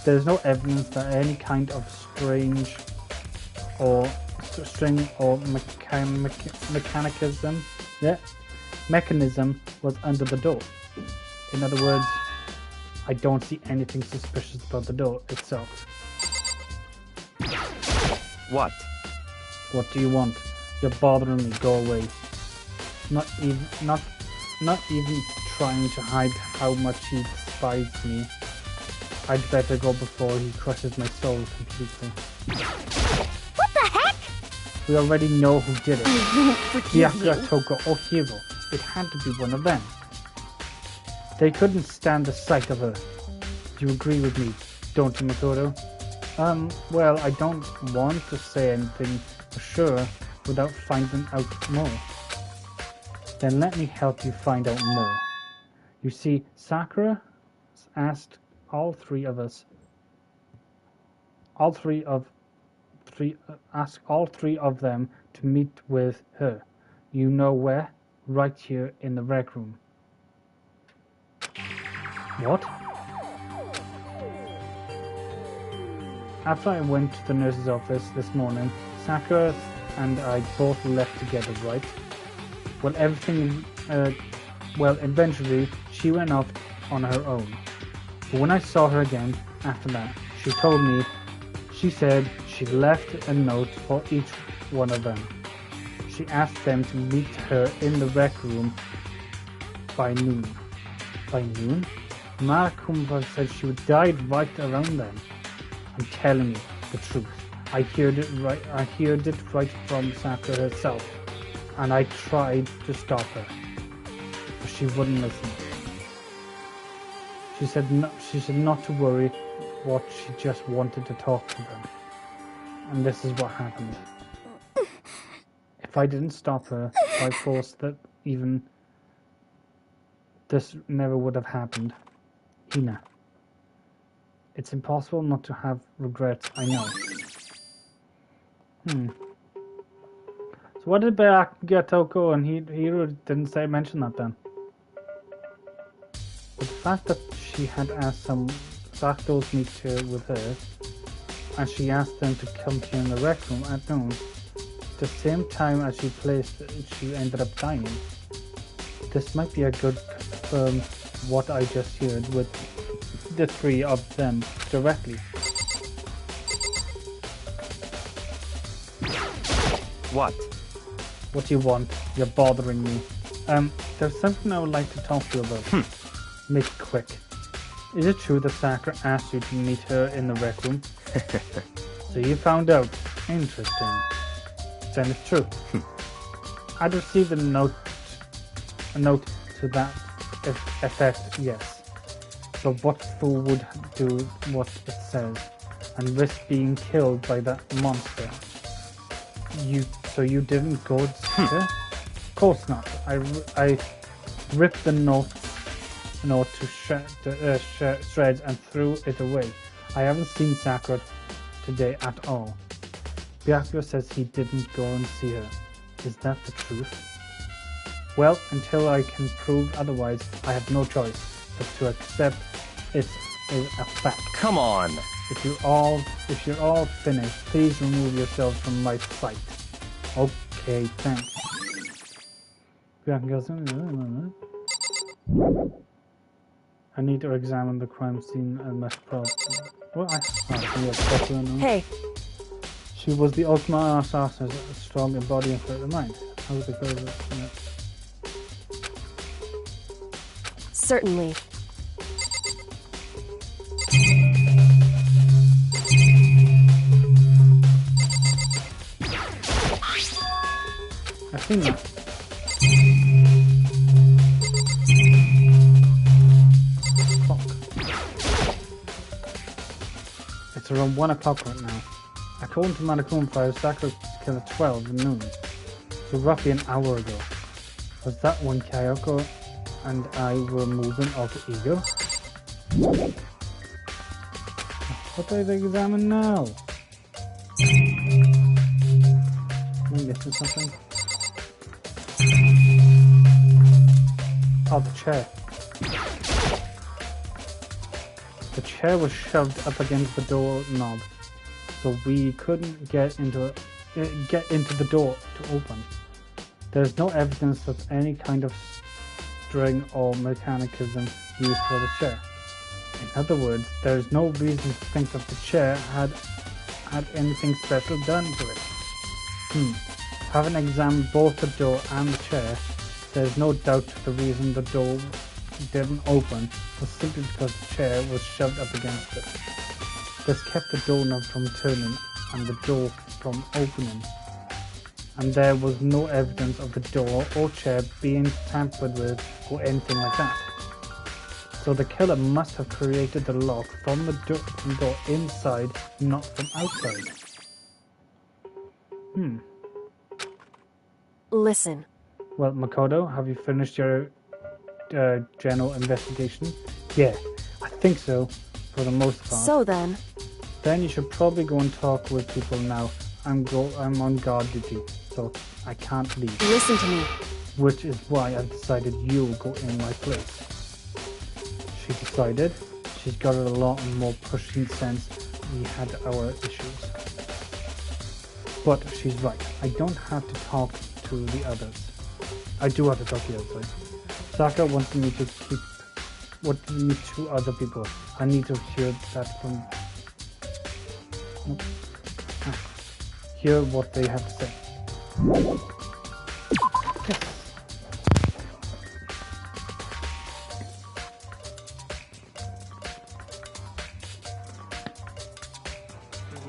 There's no evidence that any kind of strange or string or mechanism was under the door. In other words, I don't see anything suspicious about the door itself. What? What do you want? You're bothering me. Go away. Not even trying to hide how much he despises me. I'd better go before he crushes my soul completely. What the heck? We already know who did it. Forgive you. Hyakura, Toko, or Hiro. It had to be one of them. They couldn't stand the sight of her. Do you agree with me, don't you, Makoto? Well, I don't want to say anything for sure without finding out more. Then let me help you find out more. You see, Sakura asked all three of them to meet with her. You know where? Right here in the rec room. What? After I went to the nurse's office this morning, Sakura and I both left together, right? Well, eventually she went off on her own. But when I saw her again after that, she said she left a note for each one of them. She asked them to meet her in the rec room by noon. By noon? Marakumba said she would die right around then. I'm telling you the truth. I heard it right from Sakura herself, and I tried to stop her, but she wouldn't listen. She said not to worry, what she just wanted to talk to them. And this is what happened. If I didn't stop her by force, that even this never would have happened. Hina. It's impossible not to have regrets, I know. So what did Toko and Hiro didn't mention that then? But the fact that she had asked some Saktos meet her with her, and she asked them to come here in the rec room at noon, the same time as she ended up dying. This might be a good what I just heard with the three of them directly. What? What do you want? You're bothering me. There's something I would like to talk to you about. Make it quick. Is it true that Sakura asked you to meet her in the rec room? So you found out. Interesting. Then it's true. I'd received a note to that effect, yes. So what fool would do what it says and risk being killed by that monster? So you didn't go to see her? Of course not. I ripped the note to shreds and threw it away. I haven't seen Sakura today at all. Byakuya says he didn't go and see her. Is that the truth? Well, until I can prove otherwise, I have no choice but to accept it is a fact. Come on. If you're all finished, please remove yourselves from my sight. Okay, thanks. I need to examine the crime scene and my problem. Hey, She was the ultimate assassin, a strong in body and fit in mind. How was the girl? certainly. I've seen that. Fuck. It's around 1 o'clock right now. According to Manakun Fire, Sakura killed at 12 at noon. So roughly an hour ago. Was that when Kyoko and I were moving alter ego? What do I examine now? Am I missing something? Oh, the chair. The chair was shoved up against the door knob, so we couldn't get into the door to open. There's no evidence that any kind of string or mechanism used for the chair. In other words, there's no reason to think that the chair had anything special done to it. Having examined both the door and the chair, there's no doubt the reason the door didn't open was simply because the chair was shoved up against it. This kept the doorknob from turning and the door from opening. And there was no evidence of the door or chair being tampered with or anything like that. So the killer must have created the lock from the door inside, not from outside. Listen, Well, Makoto, have you finished your general investigation? Yeah, I think so, for the most part. so then, Then you should probably go and talk with people now. I'm on guard duty, so I can't leave. listen to me. Which is why I've decided you'll go in my place. She decided. She's got a lot more pushing since we had our issues. But she's right. I don't have to talk to the others. I do have to talk to the others. Saka wanted me to other people. I need to hear that from... hear what they have to say. Yes.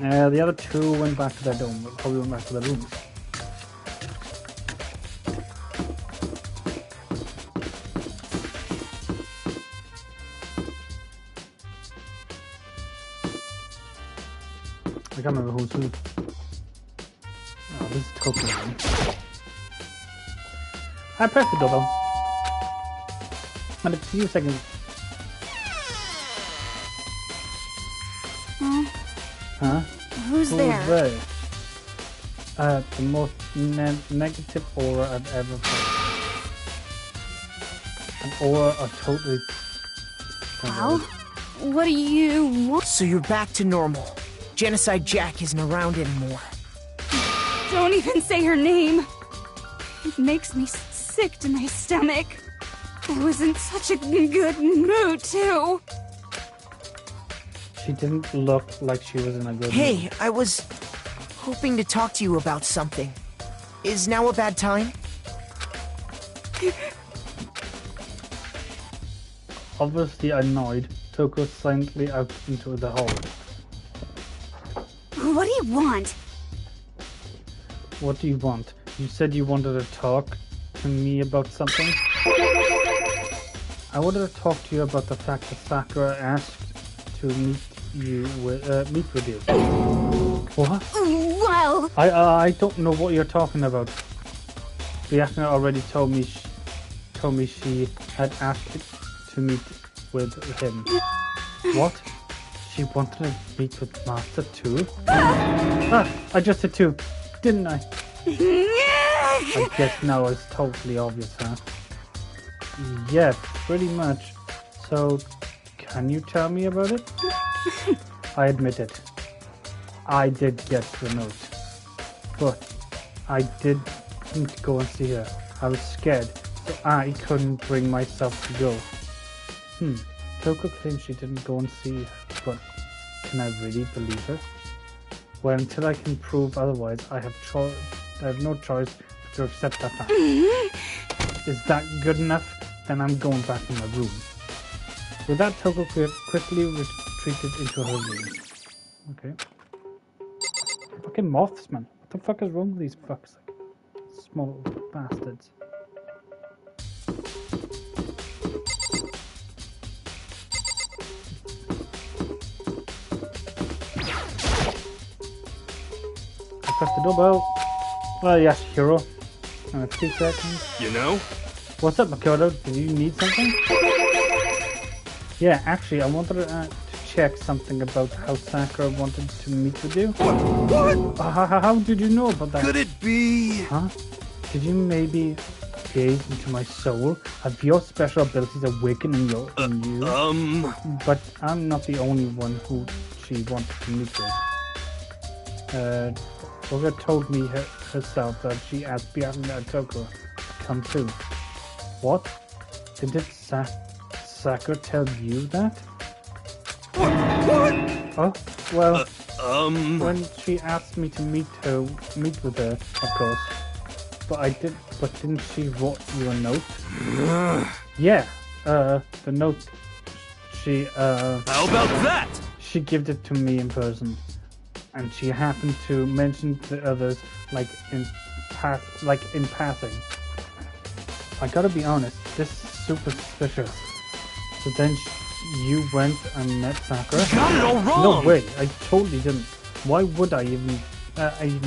The other two went back to their dome, probably went back to their rooms. I can't remember who's who. Oh, this is Tokyo. I pressed the doorbell. And a few seconds. Huh? Who's there? The most negative aura I've ever felt. An aura of totally... Well, what do you want? So you're back to normal. Genocide Jack isn't around anymore. Don't even say her name. It makes me sick to my stomach. I was in such a good mood, too. She didn't look like she was in a good Hey, mood. I was hoping to talk to you about something. Is now a bad time? Obviously annoyed, Toko silently out into the hall. What do you want? What do you want? You said you wanted to talk to me about something? I wanted to talk to you about the fact that Sakura asked to meet with you. What? Well, I don't know what you're talking about. Byakuya already told me she had asked to meet with him. What? She wanted to meet with Master too? I just did too, didn't I? I guess now it's totally obvious, huh? Yeah, pretty much. So, can you tell me about it? I admit it. I did get the note. But I didn't go and see her. I was scared, so I couldn't bring myself to go. Toko claims she didn't go and see her, but can I really believe her? Well, until I can prove otherwise, I have no choice but to accept that fact. Is that good enough? Then I'm going back in my room. With that, Toko quickly retreated into her room. Okay. Fucking moths, man. What the fuck is wrong with these fucks? Like, small bastards. I pressed the doorbell. Well, yes, hero. In a few seconds. You know? What's up, Makoto? Did you need something? Yeah, actually, I wanted to check something about how Sakura wanted to meet with you. What? How did you know about that? Could it be? Huh? Did you maybe gaze into my soul? Have your special abilities awakened in you? But I'm not the only one who she wanted to meet with. Olga told me herself that she asked Bianca and Toko to come too. What? Did Sakura tell you that? What? Oh, well, when she asked me to meet with her, of course. But didn't she write you a note? Yeah, the note, How about that? she gave it to me in person. And she happened to mention the others in passing. I gotta be honest, this is super suspicious. So then you went and met Sakura? You got it all wrong! No way, I totally didn't. Why would I even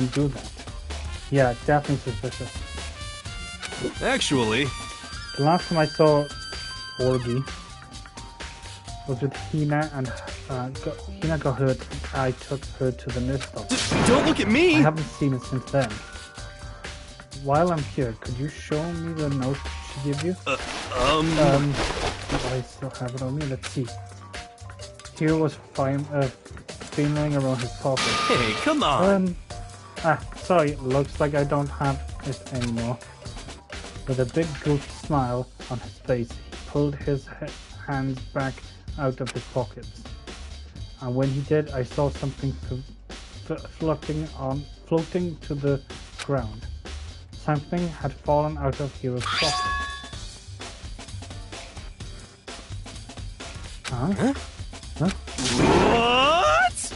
do that? Yeah, definitely suspicious. Actually, The last time I saw Orgi was with Hina, and Hina got hurt. I took her to the nurse office. don't look at me! I haven't seen it since then. While I'm here, could you show me the note she gave you? I still have it on me. Let's see. Here was feeling around his pocket. Hey, come on! Sorry. Looks like I don't have it anymore. With a big goofy smile on his face, he pulled his hands back out of his pockets. And when he did, I saw something floating to the ground. Something had fallen out of Hiro's pocket. Huh? What?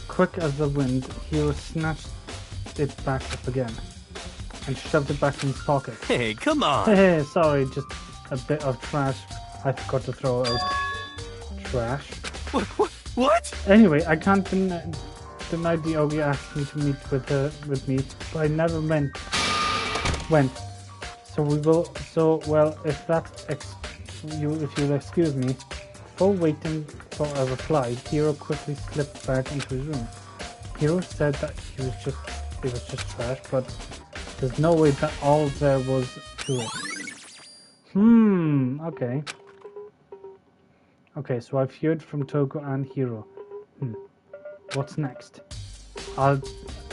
Quick as the wind, Hiro snatched it back up again and shoved it back in his pocket. Hey, come on! Hey, sorry, just a bit of trash I forgot to throw out. Trash? What? Anyway, I can't deny the Ogi asked me to meet with me, but I never went. Well, if that's if you'll excuse me. Before waiting for a reply, Hiro quickly slipped back into his room. Hiro said that it was just trash, but there's no way that all there was to it. Okay. Okay, so I've heard from Toko and Hiro. What's next? I'll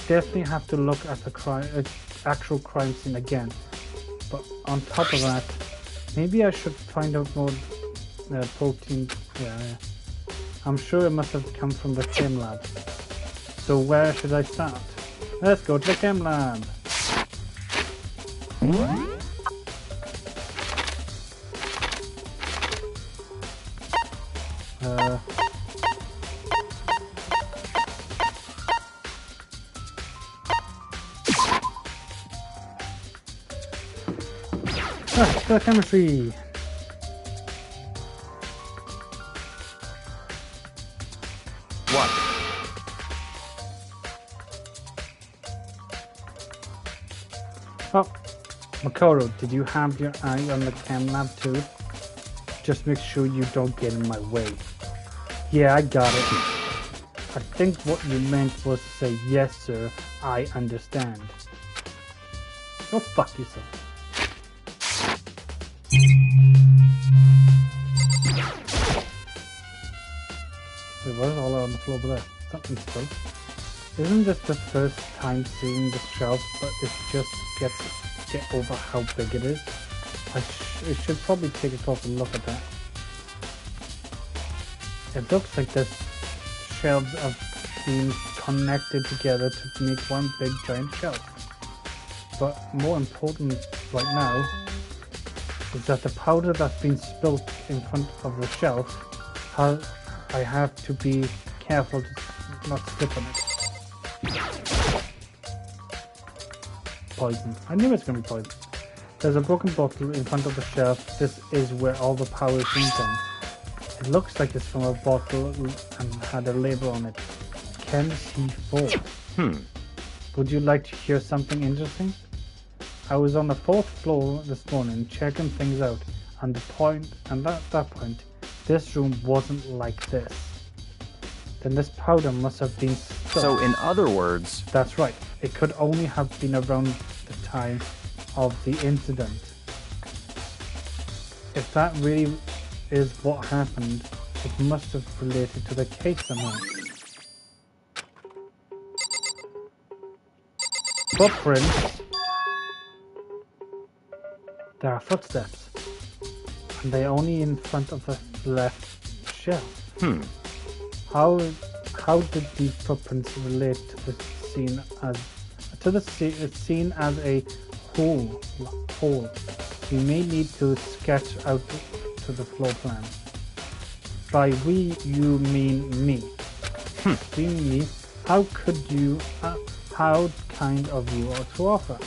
definitely have to look at the actual crime scene again. But on top of that, maybe I should find out more protein. Yeah. I'm sure it must have come from the chem lab. So where should I start? Let's go to the chem lab. Chemistry. What? Oh, Makoto, did you have your eye on the chem lab too? Just make sure you don't get in my way. Yeah, I got it. I think what you meant was to say, yes, sir, I understand. Go fuck yourself. Wait, what is all on the floor over there? Something's still. Isn't this the first time seeing the shelf, but it just get over how big it is? I should probably take a closer look at that. It looks like the shelves have been connected together to make one big giant shelf. But more important right now is that the powder that's been spilt in front of the shelf, I have to be careful to not slip on it. Poison. I knew it was going to be poison. There's a broken bottle in front of the shelf. This is where all the powder came from. It looks like it's from a bottle and had a label on it. Chem C4. Would you like to hear something interesting? I was on the 4th floor this morning checking things out, and at that point, this room wasn't like this. Then this powder must have been stuck. So in other words... That's right. It could only have been around the time of the incident. If that really is what happened, it must have related to the case somehow. Footprints. There are footsteps, and they're only in front of the left shelf. How did these footprints relate to the scene as a whole? We may need to sketch out to the floor plan. By we, you mean me. Being me, how kind of you to offer.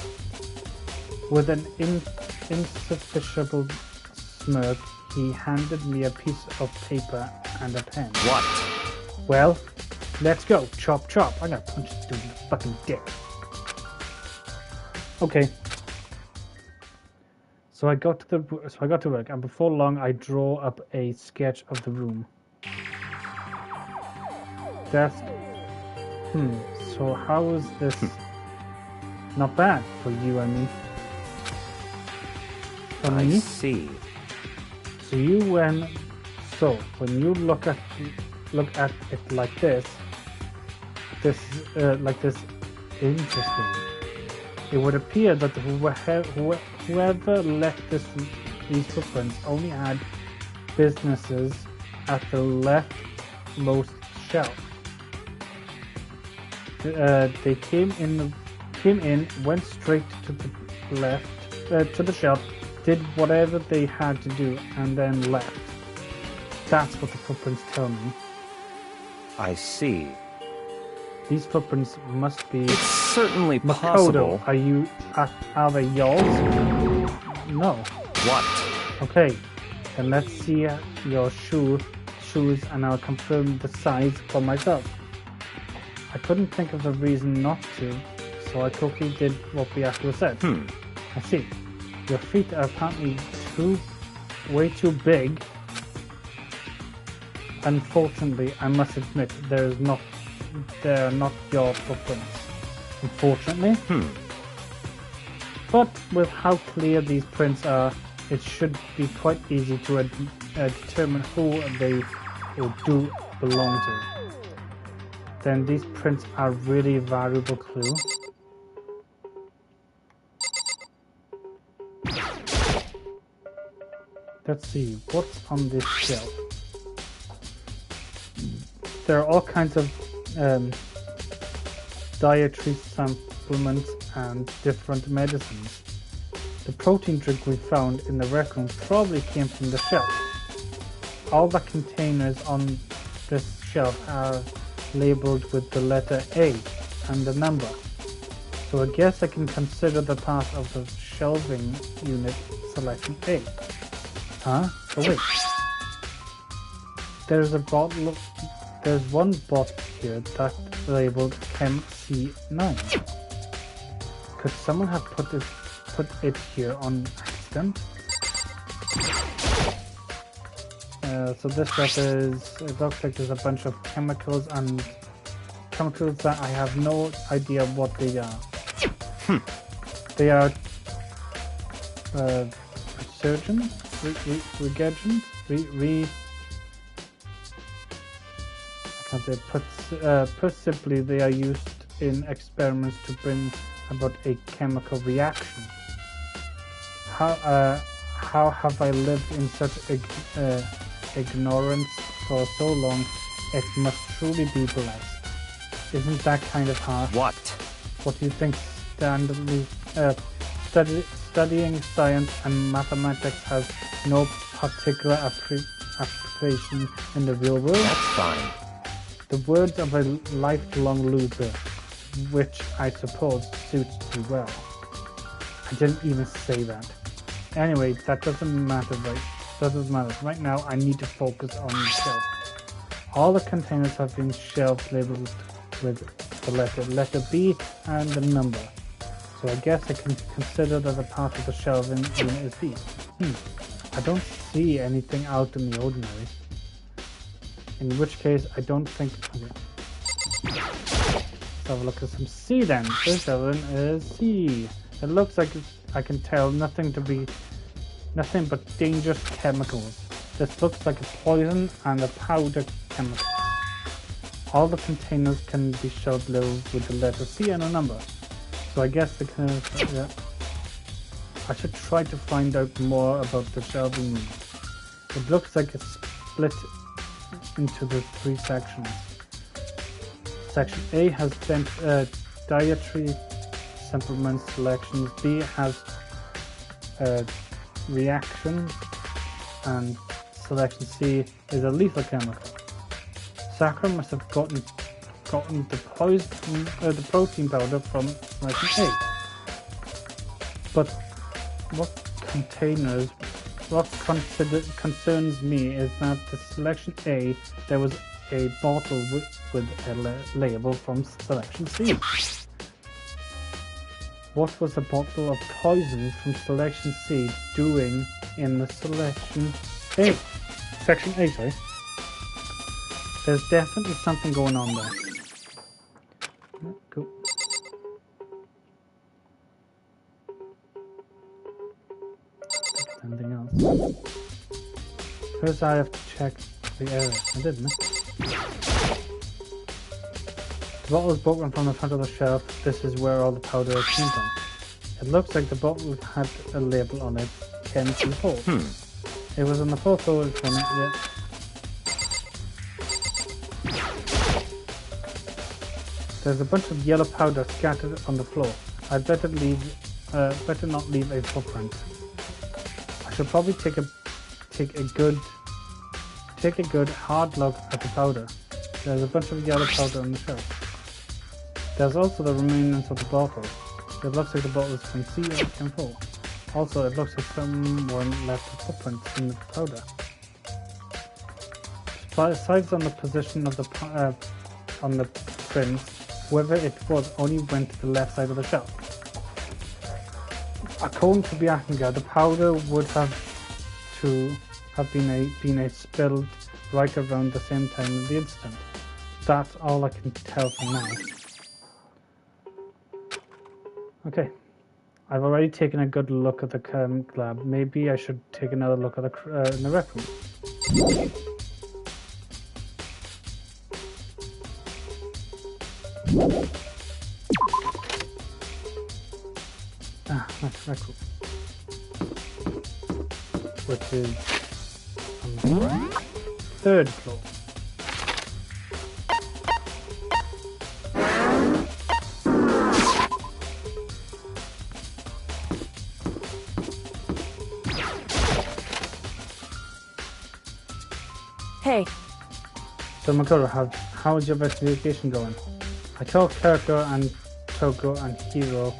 With an insufficient smirk, he handed me a piece of paper and a pen. What? Well, let's go. Chop chop. I'm gonna punch this dude in the fucking dick. Okay. So I got to work, and before long I draw up a sketch of the room. Desk. So how is this not bad for you and me? For me? I see. So when you look at it like this, interesting. It would appear that whoever left these footprints only had businesses at the leftmost shelf. They came in, went straight to the left, to the shelf, did whatever they had to do, and then left. That's what the footprints tell me. I see. These footprints must be... It's certainly Makoto, possible. Are they yours? No. What? Okay, then let's see your shoes and I'll confirm the size for myself. I couldn't think of a reason not to, so I quickly did what Byakuya said. I see. Your feet are apparently way too big. Unfortunately, I must admit, they're not your footprints. Unfortunately. But with how clear these prints are, it should be quite easy to determine who they do belong to. Then these prints are really a valuable clue. Let's see, what's on this shelf? There are all kinds of dietary supplements and different medicines. The protein drink we found in the rec room probably came from the shelf. All the containers on this shelf are labeled with the letter A and the number. So I guess I can consider the part of the shelving unit selection A. Huh? Oh wait. There's one bottle here that's labeled Chem C9. Could someone have put it here on accident? So this stuff is, it looks like there's a bunch of chemicals and chemicals that I have no idea what they are. They are resurgent, regurgent, I can't say it. Put simply, they are used in experiments to bring about a chemical reaction. How have I lived in such ignorance for so long? It must truly be blessed. Isn't that kind of harsh? What do you think? Studying science and mathematics has no particular application in the real world? That's fine. The words of a lifelong loser, which I suppose suits you well. I didn't even say that. Anyway, that doesn't matter, right? That doesn't matter. Right now, I need to focus on the shelf. All the containers have been shelves labeled with the letter B and the number. So I guess I can consider that a part of the shelving is B. I don't see anything out in the ordinary. In which case, I don't think... Okay. Let's have a look at some C then. This one is C. It looks like I can tell nothing but dangerous chemicals. This looks like a poison and a powder chemical. All the containers can be shelved labeled with the letter C and a number. So I guess the kind of, yeah. I should try to find out more about the shelving. It looks like it's split into the 3 sections. Section A has dietary supplement selections, B has reaction, and selection C is a lethal chemical. Sakura must have gotten the protein powder from selection A. But what concerns me is that the selection A, there was a bottle with a label from selection C. What was the bottle of poison from selection C doing in the selection A? Section A, sorry. There's definitely something going on there. Yeah, cool. Anything else? First I have to check the area. I didn't. The bottle is broken from the front of the shelf. This is where all the powder came from. It looks like the bottle had a label on it, Ken to hold. It was on the fourth floor of yeah. There's a bunch of yellow powder scattered on the floor. I'd better not leave a footprint. I should probably take a good hard look at the powder. There's a bunch of yellow powder on the shelf. There's also the remains of the bottle. It looks like the bottle is from C or Ken 4. Also, it looks like someone left a footprint in the powder. Besides on the position of the on the print, whoever it was only went to the left side of the shelf. According to Bianca, the powder would have to have been spilled right around the same time of the incident. That's all I can tell for now. Okay, I've already taken a good look at the lab. Maybe I should take another look at in the rec room. That's rec room, which is on the 3rd floor. Hey. So Makura, how's your investigation going? I told Kirko and Toko and Hiro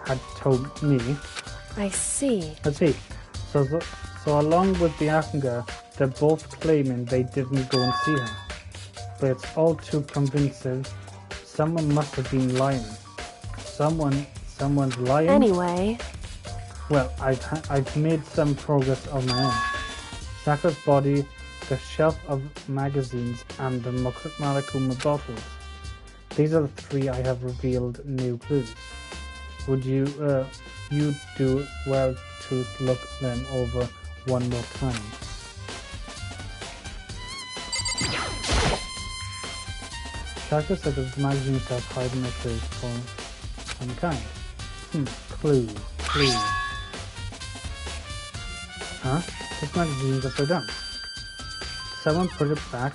had told me. I see. Let's see. So along with Bianca, they're both claiming they didn't go and see her. But it's all too convincing. Someone must have been lying. Someone's lying? Anyway. Well, I've made some progress of my own. Sakura's body the shelf of magazines, and the Malakuma bottles. These are the three I have revealed new clues. Would you do well to look them over one more time? Character said that the magazine sells hiding clues for some kind. Clue. Huh? This magazine's upside down. Someone put it back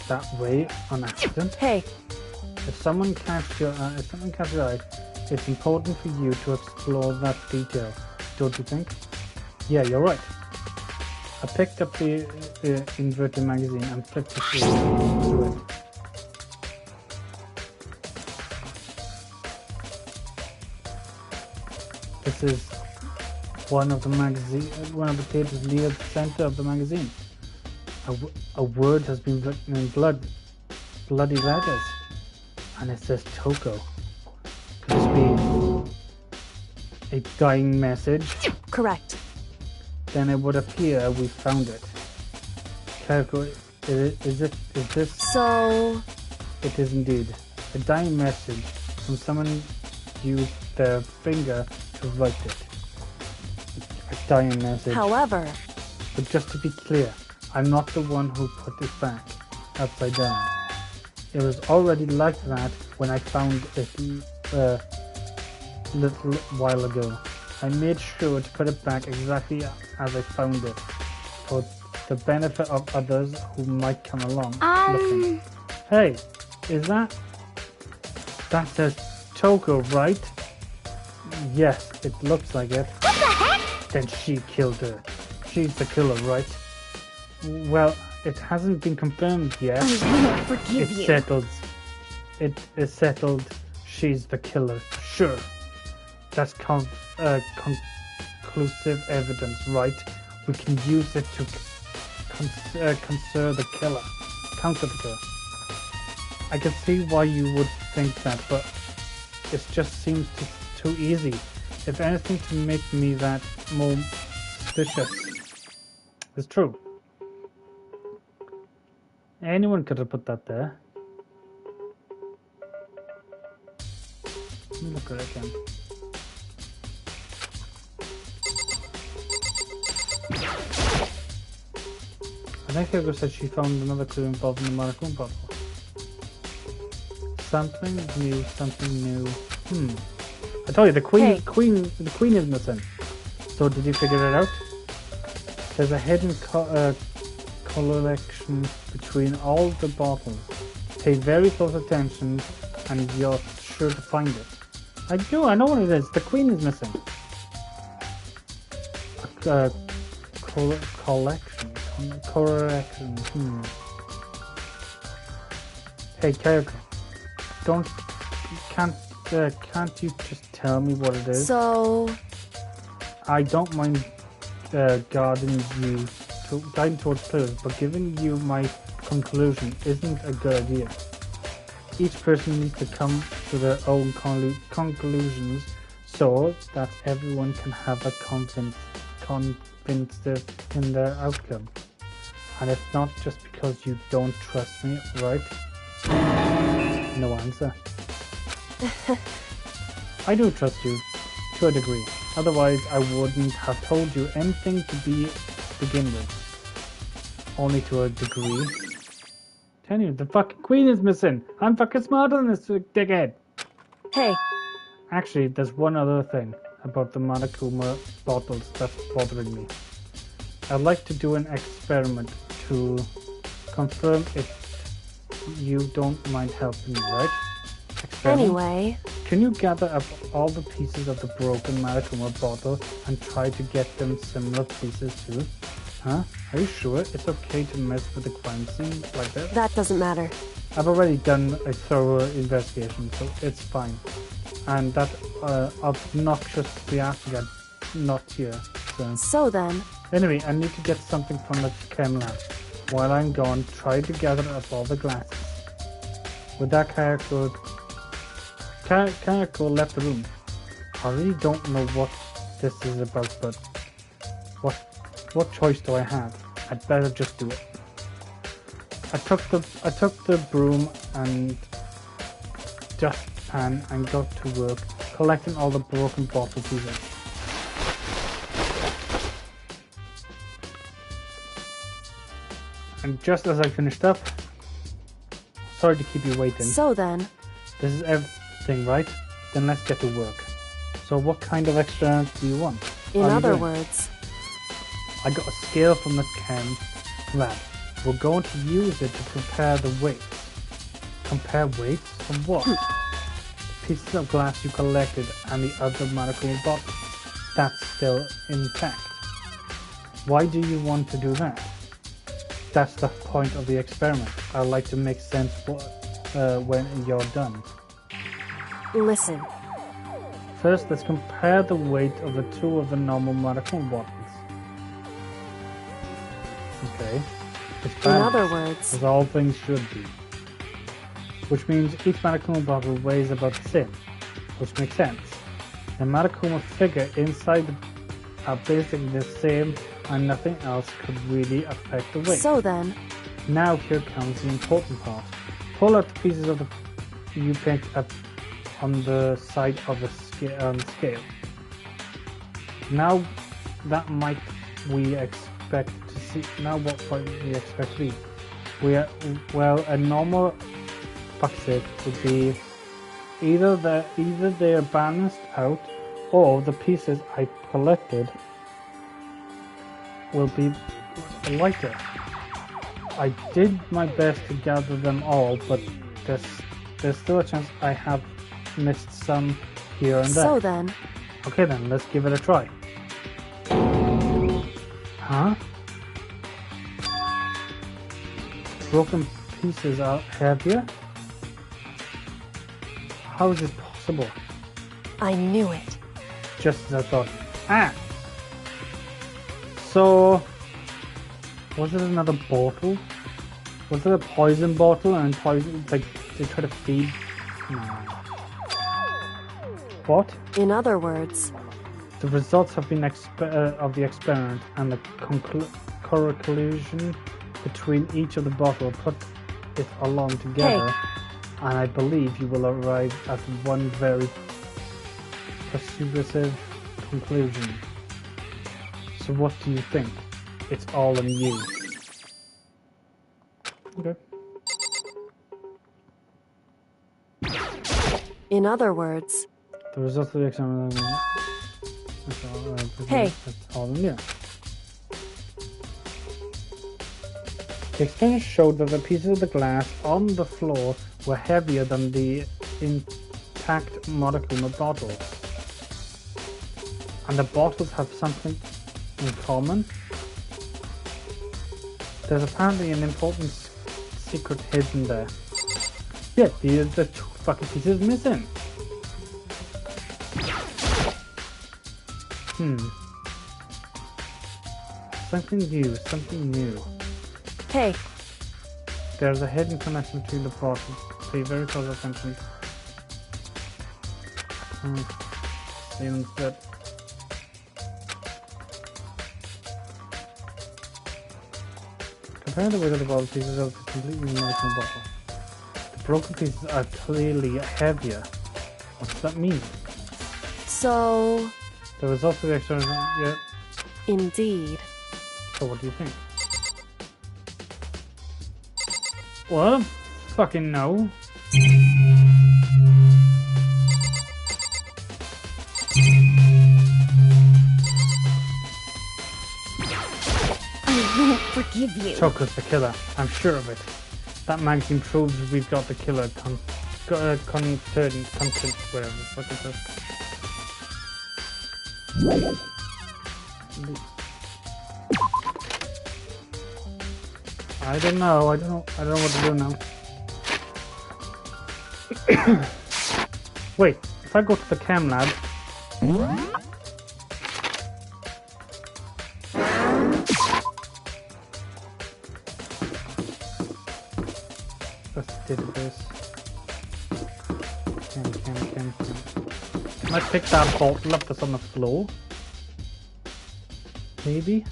that way on accident? Hey, If someone catches your eye, it's important for you to explore that detail, don't you think? Yeah, you're right. I picked up the inverted magazine and flipped it through it. This is one of the pages near the center of the magazine. A word has been written in bloody letters, and it says Toko. Could this be a dying message? correct. Then it would appear we found it. Karako, is this? So, It is indeed. A dying message from someone used their finger to write it. A dying message. however, But just to be clear, I'm not the one who put it back upside down. It was already like that when I found it a little while ago. I made sure to put it back exactly as I found it, for the benefit of others who might come along looking. Hey, is that says Toko, right? Yes, it looks like it. What the heck? Then she killed her. She's the killer, right? Well, it hasn't been confirmed yet. I won't forgive It's you. settled. It is settled. She's the killer. Sure. That's conclusive evidence, right? We can use it to counter the killer. I can see why you would think that, but it just seems too easy. If anything, to make me that more suspicious. It's true. Anyone could have put that there. Let me look at it again. I think Hugo said she found another clue involving the Maracun bottle. Something new. I told you the queen is missing. So did you figure it out? There's a hidden collection between all the bottles. Pay very close attention, and you're sure to find it. I do. I know what it is. The queen is missing. Collection. Hey, Kyoko. Can't you just tell me what it is? so, I don't mind guiding towards clues, but giving you my conclusion isn't a good idea. Each person needs to come to their own conclusions so that everyone can have a convinced in their outcome. And it's not just because you don't trust me, right? No answer. I do trust you, to a degree. Otherwise, I wouldn't have told you anything to begin with. Only to a degree. Tell you, the fucking queen is missing. I'm fucking smarter than this dickhead. hey, Actually, there's one other thing about the Monokuma bottles that's bothering me. I'd like to do an experiment to confirm if you don't mind helping me, right? Experiment? anyway, Can you gather up all the pieces of the broken Monokuma bottle and try to get them similar pieces too? Huh? Are you sure it's okay to mess with the crime scene like that? that doesn't matter. I've already done a thorough investigation, so it's fine. And that obnoxious fiasco not here. So then, Anyway, I need to get something from the chem lab. While I'm gone, try to gather up all the glasses. With that, Kayako left the room. I really don't know what this is about, but what choice do I have? I'd better just do it. I took the broom and dustpan and got to work collecting all the broken bottle pieces. And just as I finished up, sorry to keep you waiting. So then, This is everything, right? Then let's get to work. So what kind of experiment do you want? in Are you other doing? words, I got a scale from the chem lab. We're going to use it to compare the weights. Compare weights of what? The pieces of glass you collected and the other medical bottles. That's still intact. Why do you want to do that? That's the point of the experiment. I like to make sense when you're done. listen. First, let's compare the weight of the two of the normal medical bottles. Okay. It's In balanced, other words, as all things should be. Which means each medical bottle weighs about the same, which makes sense. The medical figure inside are basically the same and nothing else could really affect the weight. so then, Now here comes the important part. Pull out the pieces of the you picked up on the side of the scale. Now that might we expect to see. Now what might we expect to be? Well, a normal bucket would be either they are balanced out, or the pieces I collected will be lighter. I did my best to gather them all, but there's still a chance I have missed some here and there. so then, Okay then, let's give it a try. Huh? Broken pieces are heavier? How is this possible? I knew it. Just as I thought. Ah! So, was it another bottle? Was it a poison bottle and poison, like, they try to feed? No. What? In other words, The results have been of the experiment and the correlation between each of the bottle put it along together, and I believe you will arrive at one very persuasive conclusion. So what do you think? It's all in you. Okay. in other words, The results of the experiment. Hey. It's all in you. The experiment showed that the pieces of the glass on the floor were heavier than the intact Monokuma bottles. And the bottles have something in common. There's apparently an important secret hidden there. Yeah, the two fucking pieces missing. Something new. hey, There's a hidden connection between the bottles. Pay very close attention. See instead. Compare the weight of the bottle pieces of the completely uniform bottle. The broken pieces are clearly heavier. What does that mean? so, The results of the experiment, yeah. indeed. So what do you think? Well, fucking no. I won't forgive you. Choco's the killer. I'm sure of it. That magazine proves we've got the killer content, whatever the fuck it says. I don't know. I don't know what to do now. Wait, if I go to the chem lab. Let's do this. Chem. Can I pick that bottle up that's on the floor? Maybe?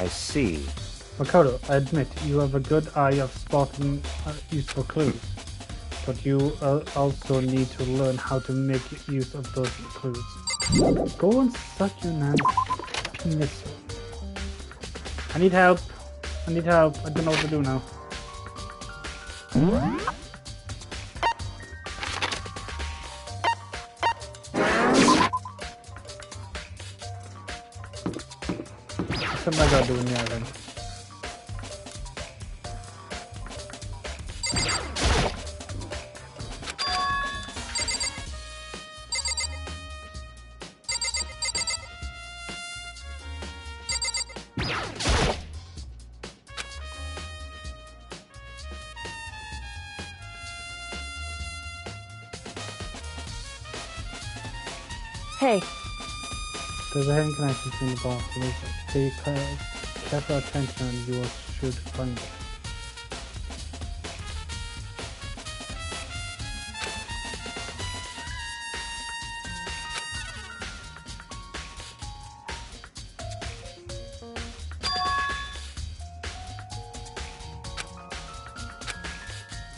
I see. Makoto, I admit you have a good eye of spotting useful clues, but you also need to learn how to make use of those clues. Go and suck your nan's penis. I need help. I need help. I don't know what to do now. Something I gotta do in the island. Hey, There's a hidden connection between the boxes. Pay careful attention and you will should find it.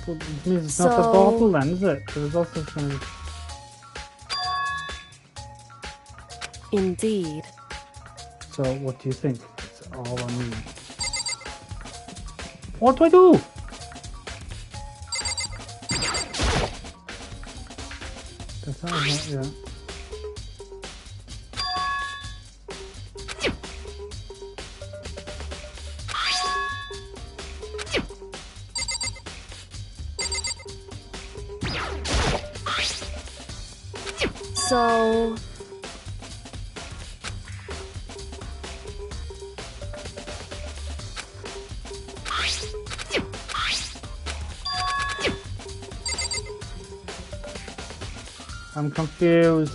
Well, it means it's not the So- bottle then, is it? There's also some... indeed. So, what do you think? It's all on me. What do I do? That's not, yeah. So, I'm confused.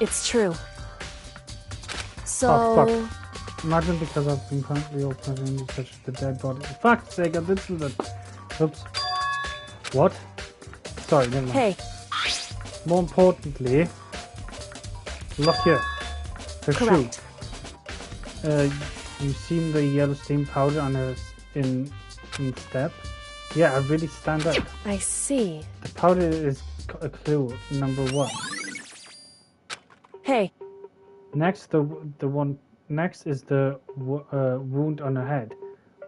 it's true. So, Oh, Imagine because I've been currently opening such as the dead body. For fuck's sake, this is the... Oops. What? Sorry, never mind. hey, More importantly, look here. Her correct. shoe. You seen the yellow steam powder on her in step? Yeah, it really stand out. I see. The powder is a clue, number one. Hey, Next, the one next is the wound on her head.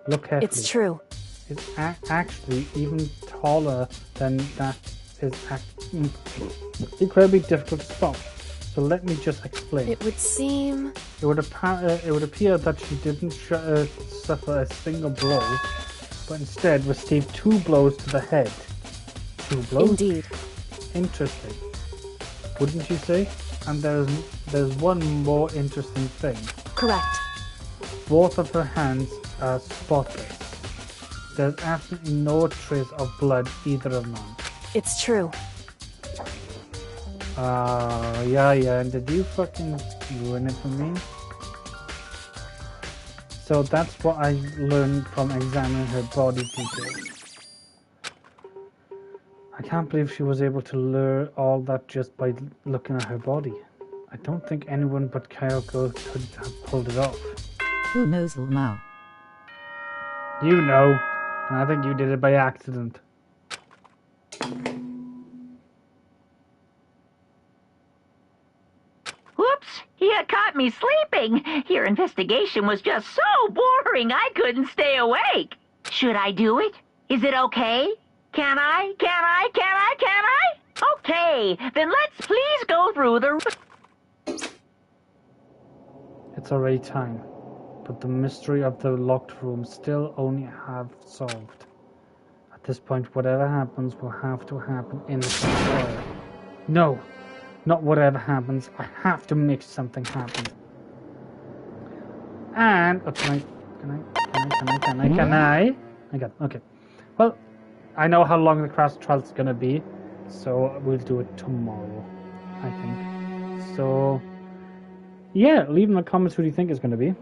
Look carefully. it's true. It's actually even taller than that. Is incredibly difficult to spot. So let me just explain. It would seem. It would appear that she didn't suffer a single blow, but instead received 2 blows to the head. 2 blows? Indeed. Interesting. Wouldn't you say? And there's one more interesting thing. Correct. Both of her hands are spotless. There's absolutely no trace of blood either of them. It's true. Yeah, and did you fucking ruin it for me? So that's what I learned from examining her body details. I can't believe she was able to learn all that just by looking at her body. I don't think anyone but Kyoko could have pulled it off. Who knows now? You know, and I think you did it by accident. Whoops! You caught me sleeping. Your investigation was just so boring I couldn't stay awake. Should I do it? Is it okay? Can I? Okay, then let's please go through the... It's already time, but the mystery of the locked room still only half solved. At this point, whatever happens will have to happen in the fire. No, not whatever happens. I have to make something happen. And can I? I got okay. Well, I know how long the crash trial is gonna be, so we'll do it tomorrow, I think. So. Yeah, leave in the comments who do you think it's going to be.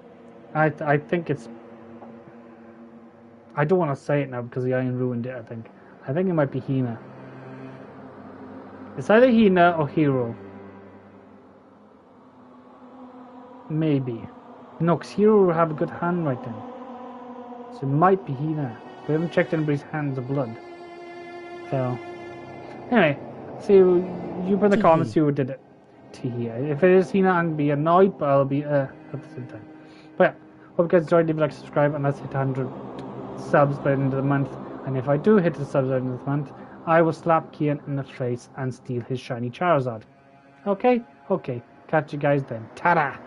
I think it's... I don't want to say it now because the Iron ruined it, I think. I think it might be Hina. It's either Hina or Hero. Maybe. No, because Hero will have a good handwriting. So it might be Hina. We haven't checked anybody's hands of blood. So, anyway, see, you put in the comments who did it. If it is Hina, I'm going to be annoyed, but I'll be at the same time. But yeah, hope you guys enjoyed. Leave a like, subscribe, and let's hit 100 subs by the end of the month. And if I do hit the subs by the end of the month, I will slap Kian in the face and steal his shiny Charizard. Okay? Okay. Catch you guys then. Ta-da!